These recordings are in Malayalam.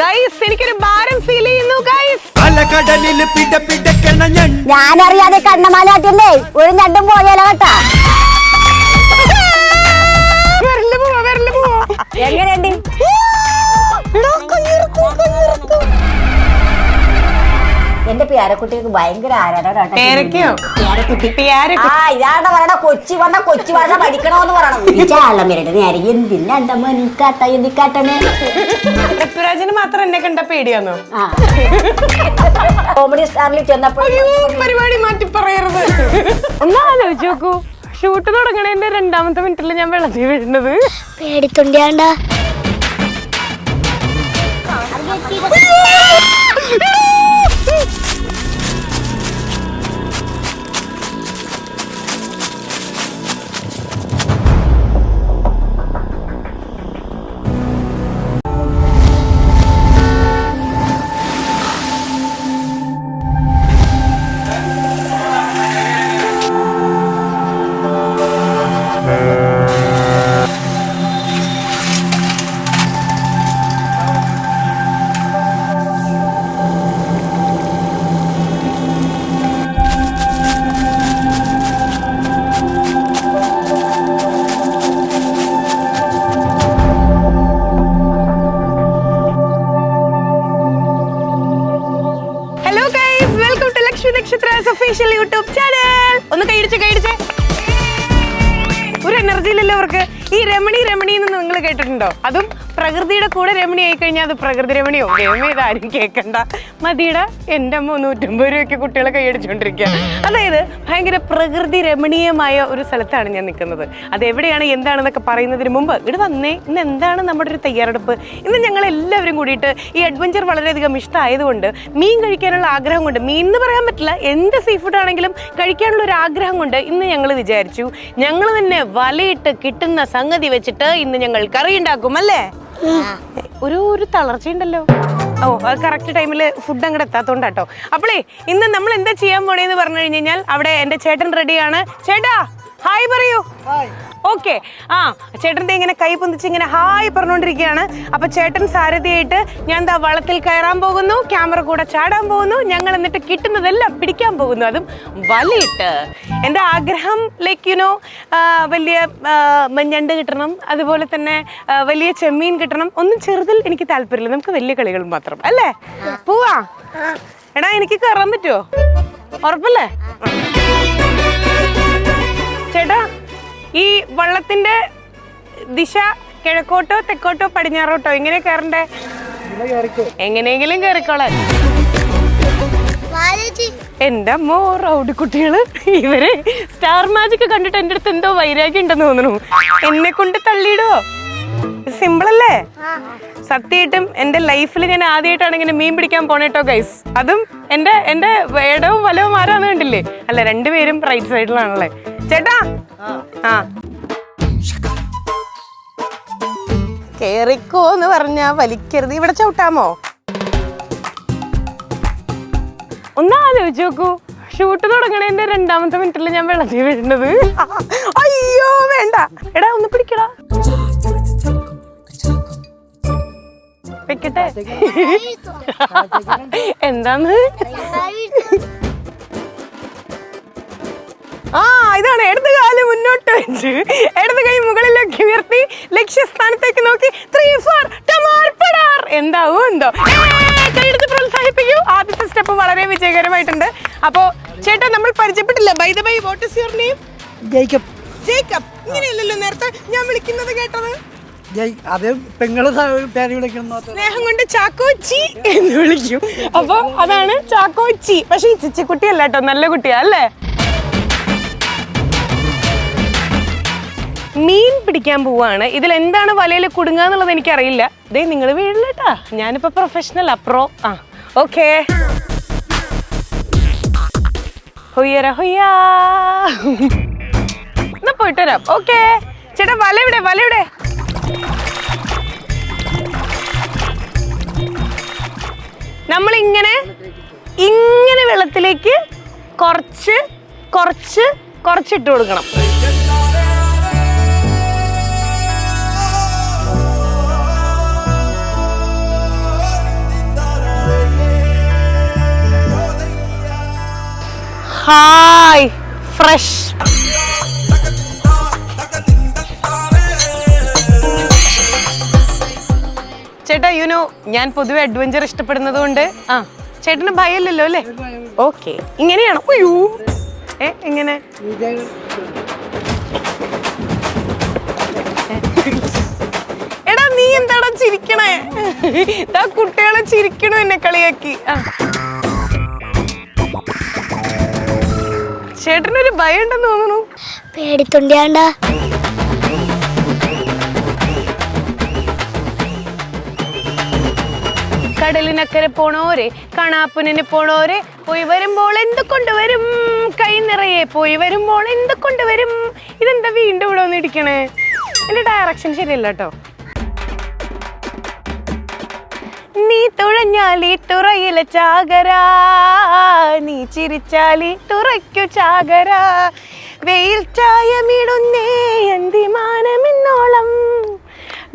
ഗൈസ് എനിക്കൊരു ഭാരം ഫീൽ ചെയ്യുന്നു ഗൈസ്. ഞാനറിയാതെ കണ്ണമാലാട്ടില്ലേ ഒരു ഞണ്ടും പോയാലോ കേട്ടാ. എങ്ങനെയുണ്ട്? എന്റെ പേരക്കുട്ടിക്ക് ഭയങ്കര ആരാധന. ഇതാണ് പറയണ കൊച്ചി വന്ന കൊച്ചി ഭാഷ പഠിക്കണോന്ന് പറയണം. എന്തിനാണ്ടമ്മ നീക്കാട്ട എന്തിക്കാട്ടണ്. പൃഥ്വിരാജിന് മാത്രം എന്നെ കണ്ട പേടിയാന്നോ? കോമഡി സ്റ്റാറിൽ ചെന്നപ്പോ പരിപാടി മാറ്റി പറയരുത്. ഒന്ന് ആലോചിച്ച് നോക്കൂ, ഷൂട്ട് തുടങ്ങണേന്റെ 2ാമത്തെ മിനിറ്റിൽ ഞാൻ വെള്ളത്തിൽ വീഴുന്നത്. പേടിത്തൊണ്ടിയാണ്ട. Official YouTube channel. ഒന്ന് കൈയിടിച്ചേ. ഒരു എനർജിയിലല്ലോ അവർക്ക്. ഈ രമണി എന്ന് നിങ്ങൾ കേട്ടിട്ടുണ്ടോ? അതും പ്രകൃതിയുടെ കൂടെ രമണി ആയി കഴിഞ്ഞാൽ അത് പ്രകൃതി രമണിയോ ഗെയിം ഇതാരും കേൾക്കണ്ട. മതിയുടെ എൻ്റെ 350 രൂപയ്ക്ക് കുട്ടികളെ കൈയടിച്ചുകൊണ്ടിരിക്കുക. അതായത് ഭയങ്കര പ്രകൃതി രമണീയമായ ഒരു സ്ഥലത്താണ് ഞാൻ നിൽക്കുന്നത്. അതെവിടെയാണ് എന്താണെന്നൊക്കെ പറയുന്നതിന് മുമ്പ് ഇവിടെ വന്നേ. ഇന്ന് എന്താണ് നമ്മുടെ ഒരു തയ്യാറെടുപ്പ്? ഇന്ന് ഞങ്ങൾ എല്ലാവരും കൂടിയിട്ട് ഈ അഡ്വഞ്ചർ വളരെയധികം ഇഷ്ടമായതുകൊണ്ട് മീൻ കഴിക്കാനുള്ള ആഗ്രഹം കൊണ്ട്, മീൻ എന്ന് പറയാൻ പറ്റില്ല, എന്ത് സീ ഫുഡ് ആണെങ്കിലും കഴിക്കാനുള്ള ഒരു ആഗ്രഹം കൊണ്ട് ഇന്ന് ഞങ്ങൾ വിചാരിച്ചു ഞങ്ങൾ തന്നെ വലയിട്ട് കിട്ടുന്ന സംഗതി വെച്ചിട്ട് ഇന്ന് ഞങ്ങൾ കറി ഉണ്ടാക്കും. അല്ലേ? ഒരു തളർച്ചയുണ്ടല്ലോ. ഓ, അത് കറക്റ്റ് ടൈമിൽ ഫുഡ് അങ്ങോട്ട് എത്താത്തോണ്ടാട്ടോ. അപ്പോളേ ഇന്ന് നമ്മൾ എന്താ ചെയ്യാൻ പോണേന്ന് പറഞ്ഞു കഴിഞ്ഞാൽ അവിടെ എൻ്റെ ചേട്ടൻ റെഡിയാണ്. ചേട്ടാ ഹായ് പറയൂ. ഓക്കെ. ചേട്ടൻ്റെ ഇങ്ങനെ കൈ പൊന്തിച്ച് ഇങ്ങനെ ഹായ് പറഞ്ഞുകൊണ്ടിരിക്കുകയാണ്. അപ്പൊ ചേട്ടൻ സാരഥിയായിട്ട് ഞാൻ ദാ വള്ളത്തിൽ കയറാൻ പോകുന്നു, ക്യാമറ കൂടെ ചാടാൻ പോകുന്നു. ഞങ്ങൾ എന്നിട്ട് കിട്ടുന്നതെല്ലാം പിടിക്കാൻ പോകുന്നു, അതും വലയിട്ട്. എൻ്റെ ആഗ്രഹം ലൈക്ക് യുനോ വലിയ ഞണ്ട് കിട്ടണം, അതുപോലെ തന്നെ വലിയ ചെമ്മീൻ കിട്ടണം. ഒന്നും ചെറുതിൽ എനിക്ക് താല്പര്യമില്ല, നമുക്ക് വലിയ കളികൾ മാത്രം. അല്ലേ? പോവാ. എടാ എനിക്ക് കയറാൻ പറ്റുമോ? ഉറപ്പല്ലേ? ചേട്ടാ, ഈ വള്ളത്തിന്റെ ദിശ കിഴക്കോട്ടോ തെക്കോട്ടോ പടിഞ്ഞാറോട്ടോ എങ്ങനെ കയറണ്ടേ? എങ്ങനെയെങ്കിലും കയറിക്കോളാൻ. എന്റെ അമ്മോ, റൗഡി കുട്ടികള് ഇവര് സ്റ്റാർ മാജിക് കണ്ടിട്ട് എന്റെ അടുത്ത് എന്തോ വൈരാഗ്യം ഉണ്ടെന്ന് തോന്നുന്നു. എന്നെ കൊണ്ട് തള്ളിയിടോ? സിമ്പിൾ അല്ലേ? സത്യമായിട്ടും എന്റെ ലൈഫിൽ ഞാൻ ആദ്യമായിട്ടാണ് ഇങ്ങനെ മീൻ പിടിക്കാൻ പോണേട്ടോ ഗൈസ്. അതും എന്റെ ഇടവും വലവും ആരാന്ന് കണ്ടില്ലേ? അല്ല, രണ്ടുപേരും റൈറ്റ് സൈഡിലാണല്ലേ. ചേട്ടാ കേറിക്കോന്ന് പറഞ്ഞാ വലിക്കരുത്. ഇവിടെ ചവിട്ടാമോ? ഒന്ന് ആലോചിച്ച് നോക്കൂ, ഷൂട്ട് തുടങ്ങണേന്റെ 2ാമത്തെ മിനിറ്റിൽ ഞാൻ വെള്ളത്തിൽ വീഴുന്നത്. അയ്യോ വേണ്ട. എടാ ഒന്ന് പിടിക്കടാ. വെക്കട്ടെ? എന്താന്ന്? ഇതാണ്. ഇടത് കാല് മുന്നോട്ട് വെച്ച് ഇടത് കൈ മുകളിലേക്ക് ഉയർത്തി ലക്ഷ്യസ്ഥാനത്തേക്ക് നോക്കി 3, 4 ടമാർപടാർ. എന്താവോ എന്തോ. കൈയെടുത്ത് പ്രോത്സാഹിപ്പിക്കൂ. ആദ്യത്തെ സ്റ്റെപ്പ് വളരെ വിജയകരമായിട്ടുണ്ട്. അപ്പോ ചേട്ടാ, നമ്മൾ പരിചയപ്പെട്ടില്ല. By the by, what is your name? Jacob. Jacob. ഇങ്ങനെയല്ലല്ലോ നേരത്തെ ഞാൻ വിളിക്കുന്നത് കേട്ടത്. സ്നേഹം കൊണ്ട് ചാക്കോച്ചി എന്ന് വിളിക്കും. അപ്പൊ അതാണ് ചാക്കോച്ചി. പക്ഷെ ഈ ചിച്ചിക്കുട്ടിയല്ല കേട്ടോ, നല്ല കുട്ടിയാ. അല്ലേ? മീൻ പിടിക്കാൻ പോവാണ്. ഇതിൽ എന്താണ് വലയിൽ കുടുങ്ങുക എന്നുള്ളത് എനിക്കറിയില്ല. ദേ നിങ്ങൾ വീഴില്ലട്ടാ, ഞാനിപ്പോ പ്രൊഫഷണൽ അപ്രോ. ഓക്കെ. ഹൊയ്യര ഹൊയ്യാ. എന്നാ പോയിട്ട് വരാം. ഓക്കെ ചേട്ടാ, വലയുടെ നമ്മളിങ്ങനെ വെള്ളത്തിലേക്ക് കുറച്ചിട്ട് കൊടുക്കണം. Hi fresh. ചേട്ടാ യുനോ ഞാൻ പൊതുവെ അഡ്വഞ്ചർ ഇഷ്ടപ്പെടുന്നത് കൊണ്ട് ചേട്ടന് ഭയമില്ലല്ലോ അല്ലേ? ഓക്കെ, ഇങ്ങനെയാണോ? അയ്യോ എങ്ങനെ? എടാ നീ എന്താടാ ചിരിക്കണേ? കുട്ടികളെ ചിരിക്കണു എന്നെ കളിയാക്കി. ചേട്ടനൊരു ഭയം ഉണ്ടെന്ന് തോന്നുന്നു. പേടിത്തൊണ്ടിയാണ്ടാ. കടലിനക്കരെ പോണോരെ, കാണാപ്പുനിന് പോണോരെ, പോയി വരുമ്പോൾ എന്ത് കൊണ്ടുവരും, കൈ നിറയെ പോയി വരുമ്പോൾ എന്ത് കൊണ്ടുവരും. ഇതെന്താ വീണ്ടും ഇവിടെ വന്ന് ഇരിക്കണേ? എന്റെ ഡയറക്ഷൻ ശരിയല്ല കേട്ടോ. നീ തുഴഞ്ഞാലി തുറയിലെ ചാകര, നീ ചിരിച്ചാലി തുറയ്ക്കു ചാകര, വെയിൽ ചായമിടുന്നേ അന്തിമാനമെന്നോളം,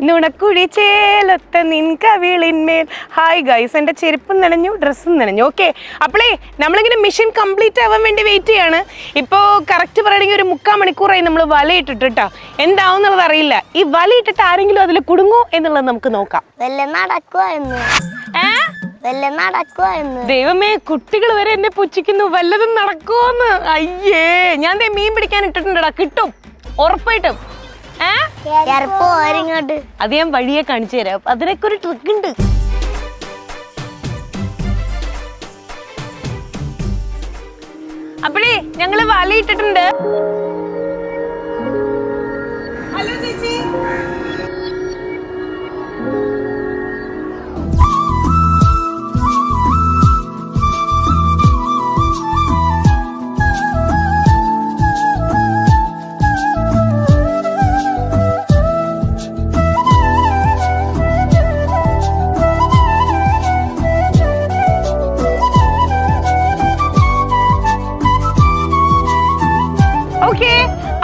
നുണക്കുഴി ചേലൊത്ത നിൻ കവിളിന്മേൽ. ഹായ് ഗൈസ്, എൻ്റെ ചെരുപ്പും നനഞ്ഞു, ഡ്രസ്സും നനഞ്ഞു. ഓക്കെ, അപ്പോളേ നമ്മളിങ്ങനെ മിഷൻ കംപ്ലീറ്റ് ആവാൻ വേണ്ടി വെയിറ്റ് ചെയ്യാണ്. ഇപ്പോൾ കറക്റ്റ് പറയണമെങ്കിൽ ഒരു 3/4 മണിക്കൂറായി നമ്മൾ വലയിട്ടിട്ട് കേട്ടോ. എന്താവും എന്നുള്ളത് അറിയില്ല. ഈ വലയിട്ടിട്ട് ആരെങ്കിലും അതിൽ കുടുങ്ങോ എന്നുള്ളത് നമുക്ക് നോക്കാം. ദൈവമേ, കുട്ടികൾ വരെ എന്നെ പുച്ഛിക്കുന്നു, വല്ലതും നടക്കുമോന്ന്. അയ്യേ, ഞാൻ മീൻ പിടിക്കാൻ ഇട്ടിട്ടുണ്ടടാ, കിട്ടും ഉറപ്പായിട്ടും. അത് ഞാൻ വഴിയെ കാണിച്ചു തരാം. അതിനൊക്കെ ഒരു ട്രിക്ക് ഉണ്ട്. അപ്പഴേ ഞങ്ങള് വലയിട്ടിട്ടുണ്ട്. ഹലോ ചേച്ചി.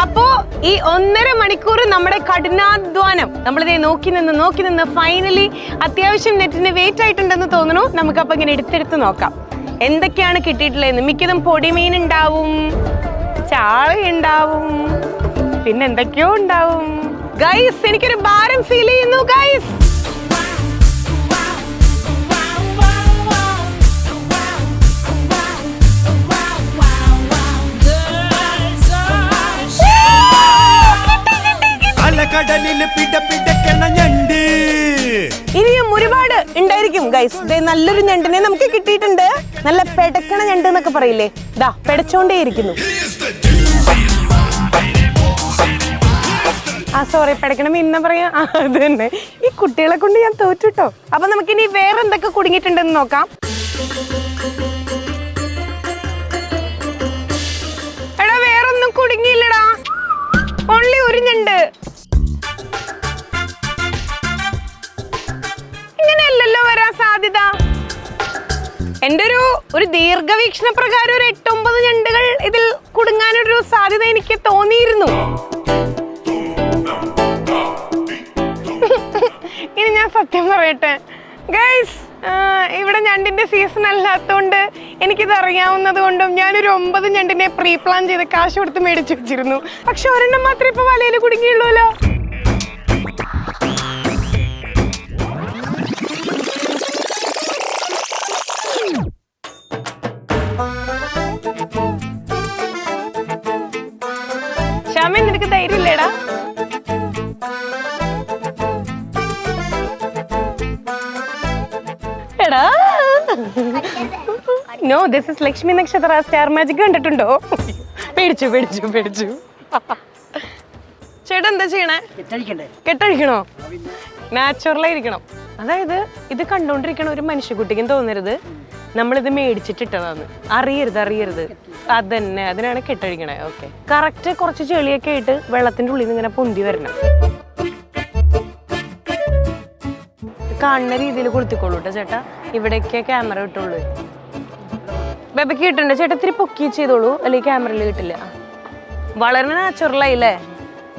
അപ്പോ ഈ 1.5 മണിക്കൂർ നമ്മുടെ കഠിനാധ്വാനം നമ്മളിതേ നോക്കി നിന്ന് ഫൈനലി അത്യാവശ്യം നെറ്റിന് വെയിറ്റ് ആയിട്ടുണ്ടെന്ന് തോന്നുന്നു. നമുക്കപ്പോ ഇങ്ങനെ എടുത്തെടുത്ത് നോക്കാം എന്തൊക്കെയാണ് കിട്ടിയിട്ടുള്ളതെന്ന്. മിക്കതും പൊടിമീൻ ഉണ്ടാവും, ചാള ഉണ്ടാവും, പിന്നെ എന്തൊക്കെയോ ഉണ്ടാവും. ഗൈസ്, എനിക്കൊരു ഭാരം ഫീൽ ചെയ്യുന്നു ഗൈസ്. ഇനിയും ഒരുപാട് ഉണ്ടായിരിക്കും ഗൈസ്. നല്ലൊരു ഞണ്ടിനെ നമുക്ക് കിട്ടിയിട്ടുണ്ട്. നല്ല പെടക്കണ ഞണ്ട് എന്നൊക്കെ പറയില്ലേ, ദാ പെടച്ചോണ്ടേ ഇരിക്കുന്നു. സോറി, പെടക്കണം ഇന്ന പറയാ. അത് തന്നെ, ഈ കുട്ടികളെ കൊണ്ട് ഞാൻ തോറ്റുട്ടോ. അപ്പൊ നമുക്കിനി വേറെ എന്തൊക്കെ കുടുങ്ങിയിട്ടുണ്ടെന്ന് നോക്കാം. എടാ, വേറൊന്നും കുടുങ്ങിയില്ലടാ, ഓൺലി ഒരു ഞണ്ട്. ഇങ്ങനെയല്ലല്ലോ വരാൻ സാധ്യത. എന്റെ ഒരു ദീർഘവീക്ഷണ പ്രകാരം ഒരു 8-9 ഞണ്ടുകൾ ഇതിൽ കുടുങ്ങാനൊരു സാധ്യത എനിക്ക് തോന്നിയിരുന്നു. ഇനി ഞാൻ സത്യം പറയട്ടെ ഗൈസ്, ഇവിടെ ഞണ്ടിന്റെ സീസൺ അല്ലാത്തതുകൊണ്ട് എനിക്കിത് അറിയാവുന്നത് കൊണ്ടും ഞാനൊരു 9 ഞണ്ടിനെ പ്രീ പ്ലാൻ ചെയ്ത് കാശ് കൊടുത്ത് മേടിച്ചു വെച്ചിരുന്നു. പക്ഷെ ഒരെണ്ണം മാത്രമേ ഇപ്പൊ വലയിൽ കുടുങ്ങിയുള്ളൂല്ലോ. ശ്യാമേ, നിനക്ക് ധൈര്യമില്ലേടാ? എടാ, നോ, ദിസ് ഇസ് ലക്ഷ്മി നക്ഷത്ര സ്റ്റാർ മാജിക് കണ്ടിട്ടുണ്ടോ? പേടിച്ചു. ചേട്ടാ എന്താ ചെയ്യണേ? കെട്ടഴിക്കണോ? നാച്ചുറലായിരിക്കണം. അതായത് ഇത് കണ്ടോണ്ടിരിക്കണ ഒരു മനുഷ്യക്കുട്ടിക്കും തോന്നരുത് നമ്മളിത് മേടിച്ചിട്ടിട്ടതാന്ന്. അറിയരുത്. അതന്നെ, അതിനാണ് കെട്ടഴിക്കണേ. ഓക്കെ, കറക്റ്റ് കുറച്ച് ചെളിയൊക്കെ ആയിട്ട് വെള്ളത്തിന്റെ ഉള്ളിൽ നിന്ന് ഇങ്ങനെ പൊന്തി വരണം. കാണുന്ന രീതിയിൽ കൊളുത്തിക്കോളൂ കേട്ടോ ചേട്ടാ. ഇവിടേക്ക് ക്യാമറ കിട്ടുള്ളൂ. ബേബയ്ക്ക് കിട്ടണ്ട ചേട്ടാ, ഇത്തിരി പൊക്കി ചെയ്തോളൂ, അല്ലെങ്കിൽ ക്യാമറയിൽ കിട്ടില്ല. വളരെ നാച്ചുറലായില്ലേ?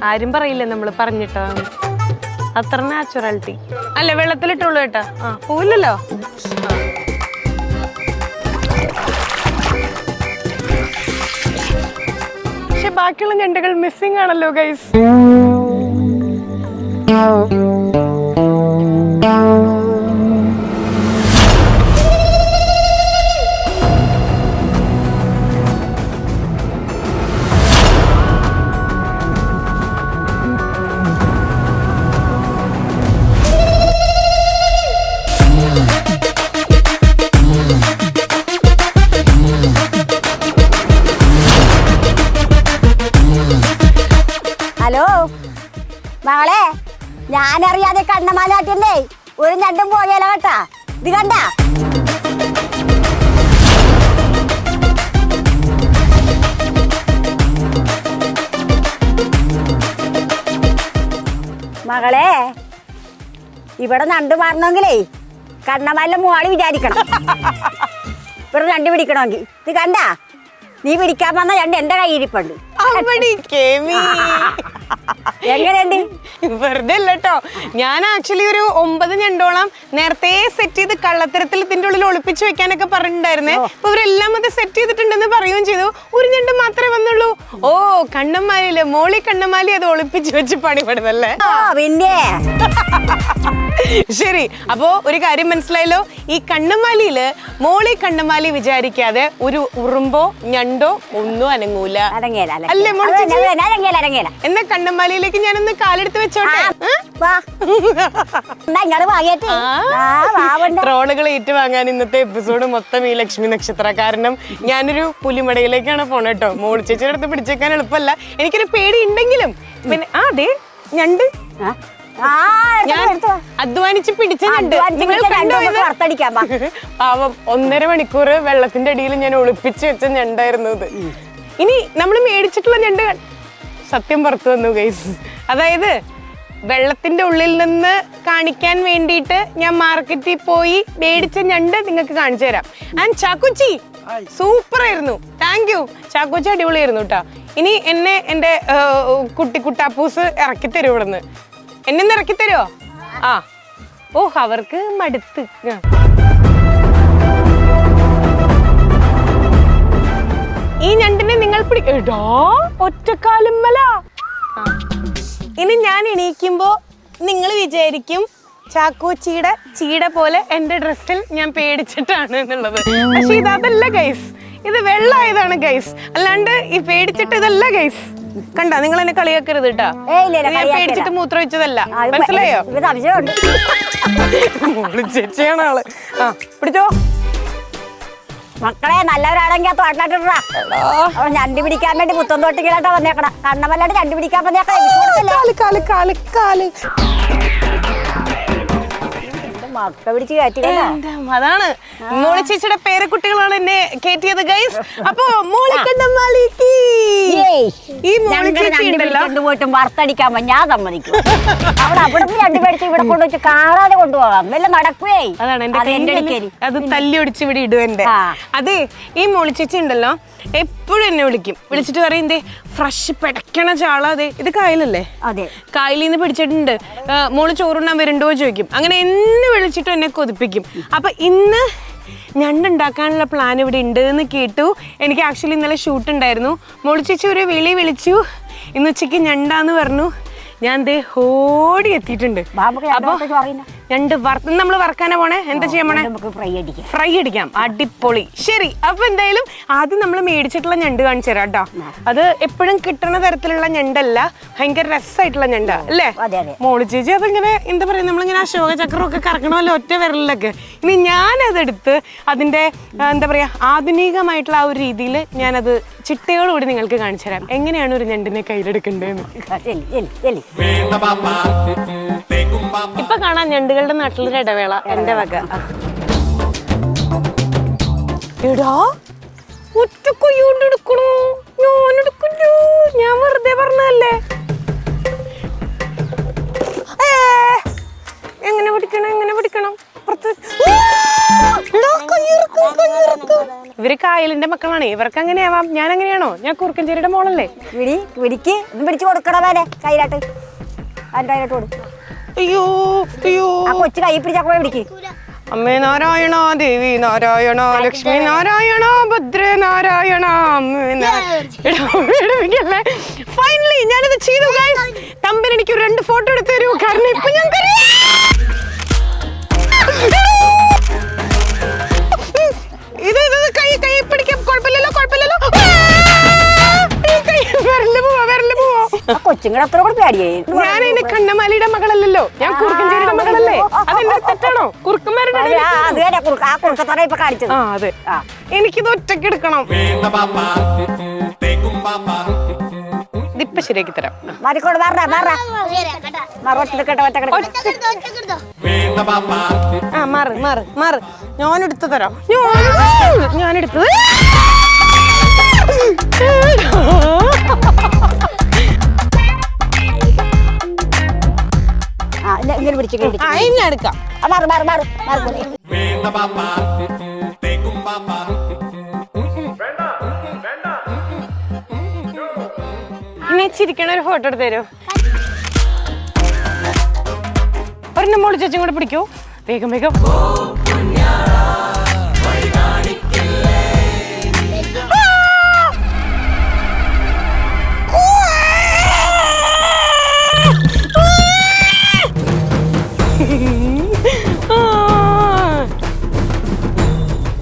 ആരും പറയില്ലേ നമ്മൾ പറഞ്ഞിട്ടാണ്. അത്ര നാച്ചുറാലിറ്റി അല്ല. വെള്ളത്തിലിട്ടുള്ളൂ ചേട്ടാ. പോവില്ലല്ലോ. ബാക്കിയുള്ള ഞണ്ടുകൾ മിസ്സിംഗ് ആണല്ലോ ഗൈസ്. ഹലോ മകളെ, ഞാനറിയാതെ കണ്ണമാനാട്ടില്ലേ ഒരു ഞണ്ടും പോകല കേട്ടാ. ഇത് കണ്ട മകളെ, ഇവിടെ ഞണ്ട് മാറണമെങ്കിലേ കണ്ണമാലിലെ മോളി വിചാരിക്കണം. ഇവിടെ ഞണ്ട് പിടിക്കണമെങ്കിൽ ഇത് കണ്ട, നീ പിടിക്കാൻ വന്ന ഞണ്ട് എന്റെ കയ്യിരിപ്പുണ്ട്. എങ്ങനെയുണ്ട്? വെറുതെ അല്ലട്ടോ, ഞാൻ ആക്ച്വലി ഒരു 9 ഞണ്ടോളം നേരത്തെ സെറ്റ് ചെയ്ത് കള്ളത്തരത്തിൽ ഇതിന്റെ ഉള്ളിൽ ഒളിപ്പിച്ചു വെക്കാനൊക്കെ പറഞ്ഞിട്ടുണ്ടായിരുന്നേ. അപ്പൊ ഇവരെല്ലാം അത് സെറ്റ് ചെയ്തിട്ടുണ്ടെന്ന് പറയുകയും ചെയ്തു. ഒരു ഞണ്ട് മാത്രമേ വന്നുള്ളൂ. ഓ, കണ്ണമാലിയില് മോളി കണ്ണമാലി അത് ഒളിപ്പിച്ചു വെച്ച് പണിപ്പെടുന്നല്ലേ? പിന്നെ ശരി, അപ്പോ ഒരു കാര്യം മനസ്സിലായല്ലോ. ഈ കണ്ണമാലിയില് മോളി കണ്ണമാലി വിചാരിക്കാതെ ഒരു ഉറുമ്പോ ഞണ്ടോ ഒന്നും അനങ്ങൂല. അല്ലേ മോളി? എന്നാ കണ്ണമാലിയിലേക്ക് ഞാനൊന്ന് കാലെടുത്ത് വെച്ചോട്ടെ. ട്രോളുകൾ ഏറ്റുവാങ്ങാൻ ഇന്നത്തെ എപ്പിസോഡ് മൊത്തം ഈ ലക്ഷ്മി നക്ഷത്ര. കാരണം ഞാനൊരു പുലിമടയിലേക്കാണ് പോണ കേട്ടോ. മോളി ചേച്ചിയുടെ അടുത്ത് പിടിച്ചേക്കാൻ എളുപ്പമല്ല. എനിക്കൊരു പേടി ഉണ്ടെങ്കിലും പിന്നെ അതെ ഞണ്ട് ഞാൻ അധ്വാനിച്ച് പിടിച്ചിട്ടുണ്ട്. നിങ്ങൾ കണ്ടോ ഇത്? പാവം 1.5 മണിക്കൂർ വെള്ളത്തിന്റെ അടിയിൽ ഞാൻ ഒളിപ്പിച്ച് വെച്ച ഞണ്ടായിരുന്നു ഇത്. ഇനി നമ്മൾ മേടിച്ചിട്ടുള്ള ഞണ്ട് സത്യം പുറത്തു വന്നു ഗൈസ്. അതായത് വെള്ളത്തിന്റെ ഉള്ളിൽ നിന്ന് കാണിക്കാൻ വേണ്ടിയിട്ട് ഞാൻ മാർക്കറ്റിൽ പോയി മേടിച്ച ഞണ്ട് നിങ്ങൾക്ക് കാണിച്ചു തരാം. ആൻഡ് ചാക്കോച്ചി സൂപ്പർ ആയിരുന്നു. താങ്ക് യു ചാക്കോച്ചി, അടിപൊളിയായിരുന്നു കേട്ടോ. ഇനി എന്നെ എന്റെ കുട്ടാപ്പൂസ് ഇറക്കി തരും ഇവിടുന്ന്. എന്നെ ഇറക്കി തരുമോ? ആ, ഓ അവർക്ക് മടുത്ത്. ഈ ഞണ്ടിനെ നിങ്ങൾ പിടിക്കോ ഒറ്റക്കാലുമ്മല. ഇനി ഞാൻ എണീക്കുമ്പോ നിങ്ങൾ വിചാരിക്കും ചാക്കോച്ചിയുടെ ചീട പോലെ എന്റെ ഡ്രസ്സിൽ ഞാൻ പേടിച്ചിട്ടാണ് എന്നുള്ളത്. പക്ഷെ ഇതല്ല ഗൈസ്, ഇത് വെള്ളമായതാണ് ഗൈസ്, അല്ലാണ്ട് ഈ പേടിച്ചിട്ട് ഇതല്ല ഗൈസ്. കണ്ട, നിങ്ങൾ എന്നെ കളിയാക്കരുത് കേട്ടാ. ഞാൻ പേടിച്ചിട്ട് മൂത്രം വെച്ചതല്ല, മനസ്സിലായോ? ചേച്ചിയാണ് ആള്. ആ പിടിച്ചോ മക്കളെ, നല്ലവരാണെങ്കിൽ ആ തോട്ടിലാട്ടിട്ടാ. ഞണ്ട് പിടിക്കാൻ വേണ്ടി പുത്തൻ തോട്ടിലാട്ടാ വന്നേക്കണ. കണ്ണമല്ലാണ്ട് ഞണ്ട് പിടിക്കാൻ വന്നേക്കണ. മക്ക പിടിച്ച് കയറ്റി. അതാണ് മോളി ചേച്ചിയുടെ പേരക്കുട്ടികളാണ് എന്നെ കയറ്റിയത് ഗൈസ്. അപ്പൊ മോളി കണ്ണമാലിക്ക് ഈ മോളി ചേച്ചി പോയിട്ടും വറുത്തടിക്കാൻ ഞാൻ സമ്മതിക്കും. അവിടെ ഞണ്ട് പേടിച്ച് ഇവിടെ കൊണ്ടുവച്ച് കാണാതെ കൊണ്ടുപോകാം. വല്ല നടക്കുവേ. അതാണ് അത് തല്ലി ഒടിച്ച് ഇവിടെ ഇടും എന്റെ. അതെ, ഈ മോളി ചേച്ചി ഉണ്ടല്ലോ എപ്പോഴും എന്നെ വിളിച്ചിട്ട് പറയും എന്തേ ഫ്രഷ് പെടക്കണ ചാള. അതെ, ഇത് കായലല്ലേ? അതെ, കായലിൽ നിന്ന് പിടിച്ചിട്ടുണ്ട്. മോള് ചോറുണ്ണാൻ വരുന്നുണ്ടോ ചോദിക്കും. അങ്ങനെ എന്ന് വിളിച്ചിട്ട് എന്നെ കൊതിപ്പിക്കും. അപ്പൊ ഇന്ന് ഞണ്ടുണ്ടാക്കാനുള്ള പ്ലാൻ ഇവിടെ ഉണ്ട് എന്ന് കേട്ടു. എനിക്ക് ആക്ച്വലി ഇന്നലെ ഷൂട്ട് ഉണ്ടായിരുന്നു. മോളി ചേച്ചി ഒരു വിളിച്ചു, ഇന്ന് ഉച്ചയ്ക്ക് ഞണ്ടാന്ന് പറഞ്ഞു. ഞാൻ ദേ ഓടി എത്തിയിട്ടുണ്ട്. അപ്പൊ ഞണ്ട് നമ്മൾ വറക്കാനാ പോണേ. എന്താ ചെയ്യാൻ പോണേ? ഫ്രൈ അടിക്കാം. അടിപൊളി. ശരി, അപ്പൊ എന്തായാലും ആദ്യം നമ്മൾ മേടിച്ചിട്ടുള്ള ഞണ്ട് കാണിച്ചു തരാം കേട്ടോ. അത് എപ്പോഴും കിട്ടുന്ന തരത്തിലുള്ള ഞണ്ടല്ല, ഭയങ്കര രസമായിട്ടുള്ള ഞണ്ടാ അല്ലേ മോളി ചേച്ചി? അതിങ്ങനെ എന്താ പറയാ, നമ്മളിങ്ങനെ അശോക ചക്രം ഒക്കെ കറക്കണമല്ലോ ഒറ്റ വിരലിലൊക്കെ. ഇനി ഞാനതെടുത്ത് അതിന്റെ എന്താ പറയാ ആധുനികമായിട്ടുള്ള ആ ഒരു രീതിയിൽ ഞാനത് ചിട്ടയോടുകൂടി നിങ്ങൾക്ക് കാണിച്ചു തരാം എങ്ങനെയാണ് ഒരു ഞണ്ടിനെ കയ്യിലെടുക്കേണ്ടതെന്ന്. ഇപ്പൊ കാണാൻ ഞണ്ടുകളുടെ നാട്ടിലൊരു ഇടവേള എന്റെ വക. എടാ ഒറ്റ കൊയ്യോണ്ട് എടുക്കണോ? ഞാൻ എടുക്കല്ലോ, ഞാൻ വെറുതെ പറഞ്ഞല്ലേ. എങ്ങനെ പിടിക്കണം? ഇവര് കായലിന്റെ മക്കളാണ്, ഇവർക്ക് അങ്ങനെയാവാം. ഞാൻ അങ്ങനെയാണോ? ഞാൻ കുറുക്കഞ്ചേരിയുടെ മോളല്ലേ? പിടിച്ചു കൊടുക്കണേ കയ്യിലാട്ട്. അയ്യോ കൊച്ചു കൈ പിടിച്ചാ പിടിക്ക്. അമ്മേ നാരായണ, ദേവി നാരായണ, ലക്ഷ്മി നാരായണ, ഭദ്ര നാരായണ, ഫൈനലി ഞാനിത് ചെയ്തു ഗൈസ്. തമ്പിൽ എനിക്ക് 2 ഫോട്ടോ എടുത്ത് തരൂ, കാരണം ഇപ്പൊ ഞാൻ ഇത് കൈ കൈ പിടിക്കാം, കുഴപ്പമില്ലല്ലോ കുഴപ്പമില്ലല്ലോ. കൊച്ചുങ്ങളെ അത്ര കൂടെ പേടിയായി. ഞാൻ എന്റെ കണ്ണമാലിയുടെ മകളല്ലല്ലോ, ഞാൻ കുറുക്കഞ്ചേരിയുടെ മകളല്ലേ. അതെന്റെ തെറ്റാണോ? കുറുക്കന്മാരുടെ ഇപ്പൊ കാണിച്ചത്. ആ അതെ, എനിക്കിത് ഒറ്റയ്ക്ക് എടുക്കണം. ഇതിപ്പൊ ശരിയാക്കി തരാം. മാറിക്കോട് ആ മാറ് മാറ് മാറ്, ഞാനെടുത്ത് തരാം. ഞാനെടുത്തത് ഇങ്ങനെ പിടിച്ചു ഇനി എടുക്കാം. ഇനി ചിരിക്കണ ഒരു ഫോട്ടോ എടുത്ത് തരൂ. ഒരെണ്ണം മോള് ചേച്ചും കൂടെ പിടിക്കൂ, വേഗം വേഗം.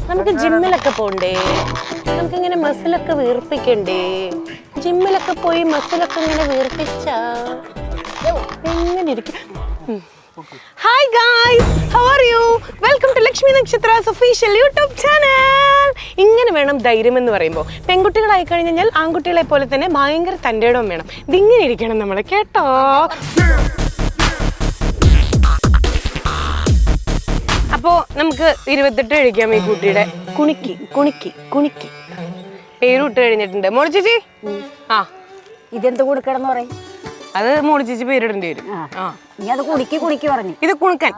നമുക്ക് ജിമ്മിലൊക്കെ പോണ്ടേ, നമുക്കിങ്ങനെ മസിലൊക്കെ വീർപ്പിക്കണ്ടേ? ജിമ്മിലൊക്കെ പോയി മസിലൊക്കെ ഇങ്ങനെ വീർപ്പിച്ച എങ്ങനെ ഇരിക്കും? Hi guys, how are you? Welcome to Lakshmi Nakshatra's official YouTube channel. ഇങ്ങനെ വേണം ധൈര്യം എന്ന് പറയുമ്പോൾ. പെൺകുട്ടികളായി കഴിഞ്ഞാൽ ആൺകുട്ടികളെ പോലെ തന്നെ ഭയങ്കര തൻ്റെ ഇടം വേണം. ഇതിങ്ങനെ ഇരിക്കണം നമ്മൾ, കേട്ടോ? അപ്പോ നമുക്ക് 28 കഴിക്കാം. ഈ കുട്ടിയുടെ കുണിക്കി കുണിക്കി കുണിക്കി പേരിട്ട് കഴിഞ്ഞിട്ടുണ്ട്. മോളി ചേച്ചി, ആ ഇതെന്ത് കൊടുക്കണം പറയും? അത് മോളി ചേച്ചി പേരിടേണ്ടി വരും. ആ നീ അത് കുണിക്കി കുണിക്കി പറഞ്ഞു. ഇത് കുണുക്കൻ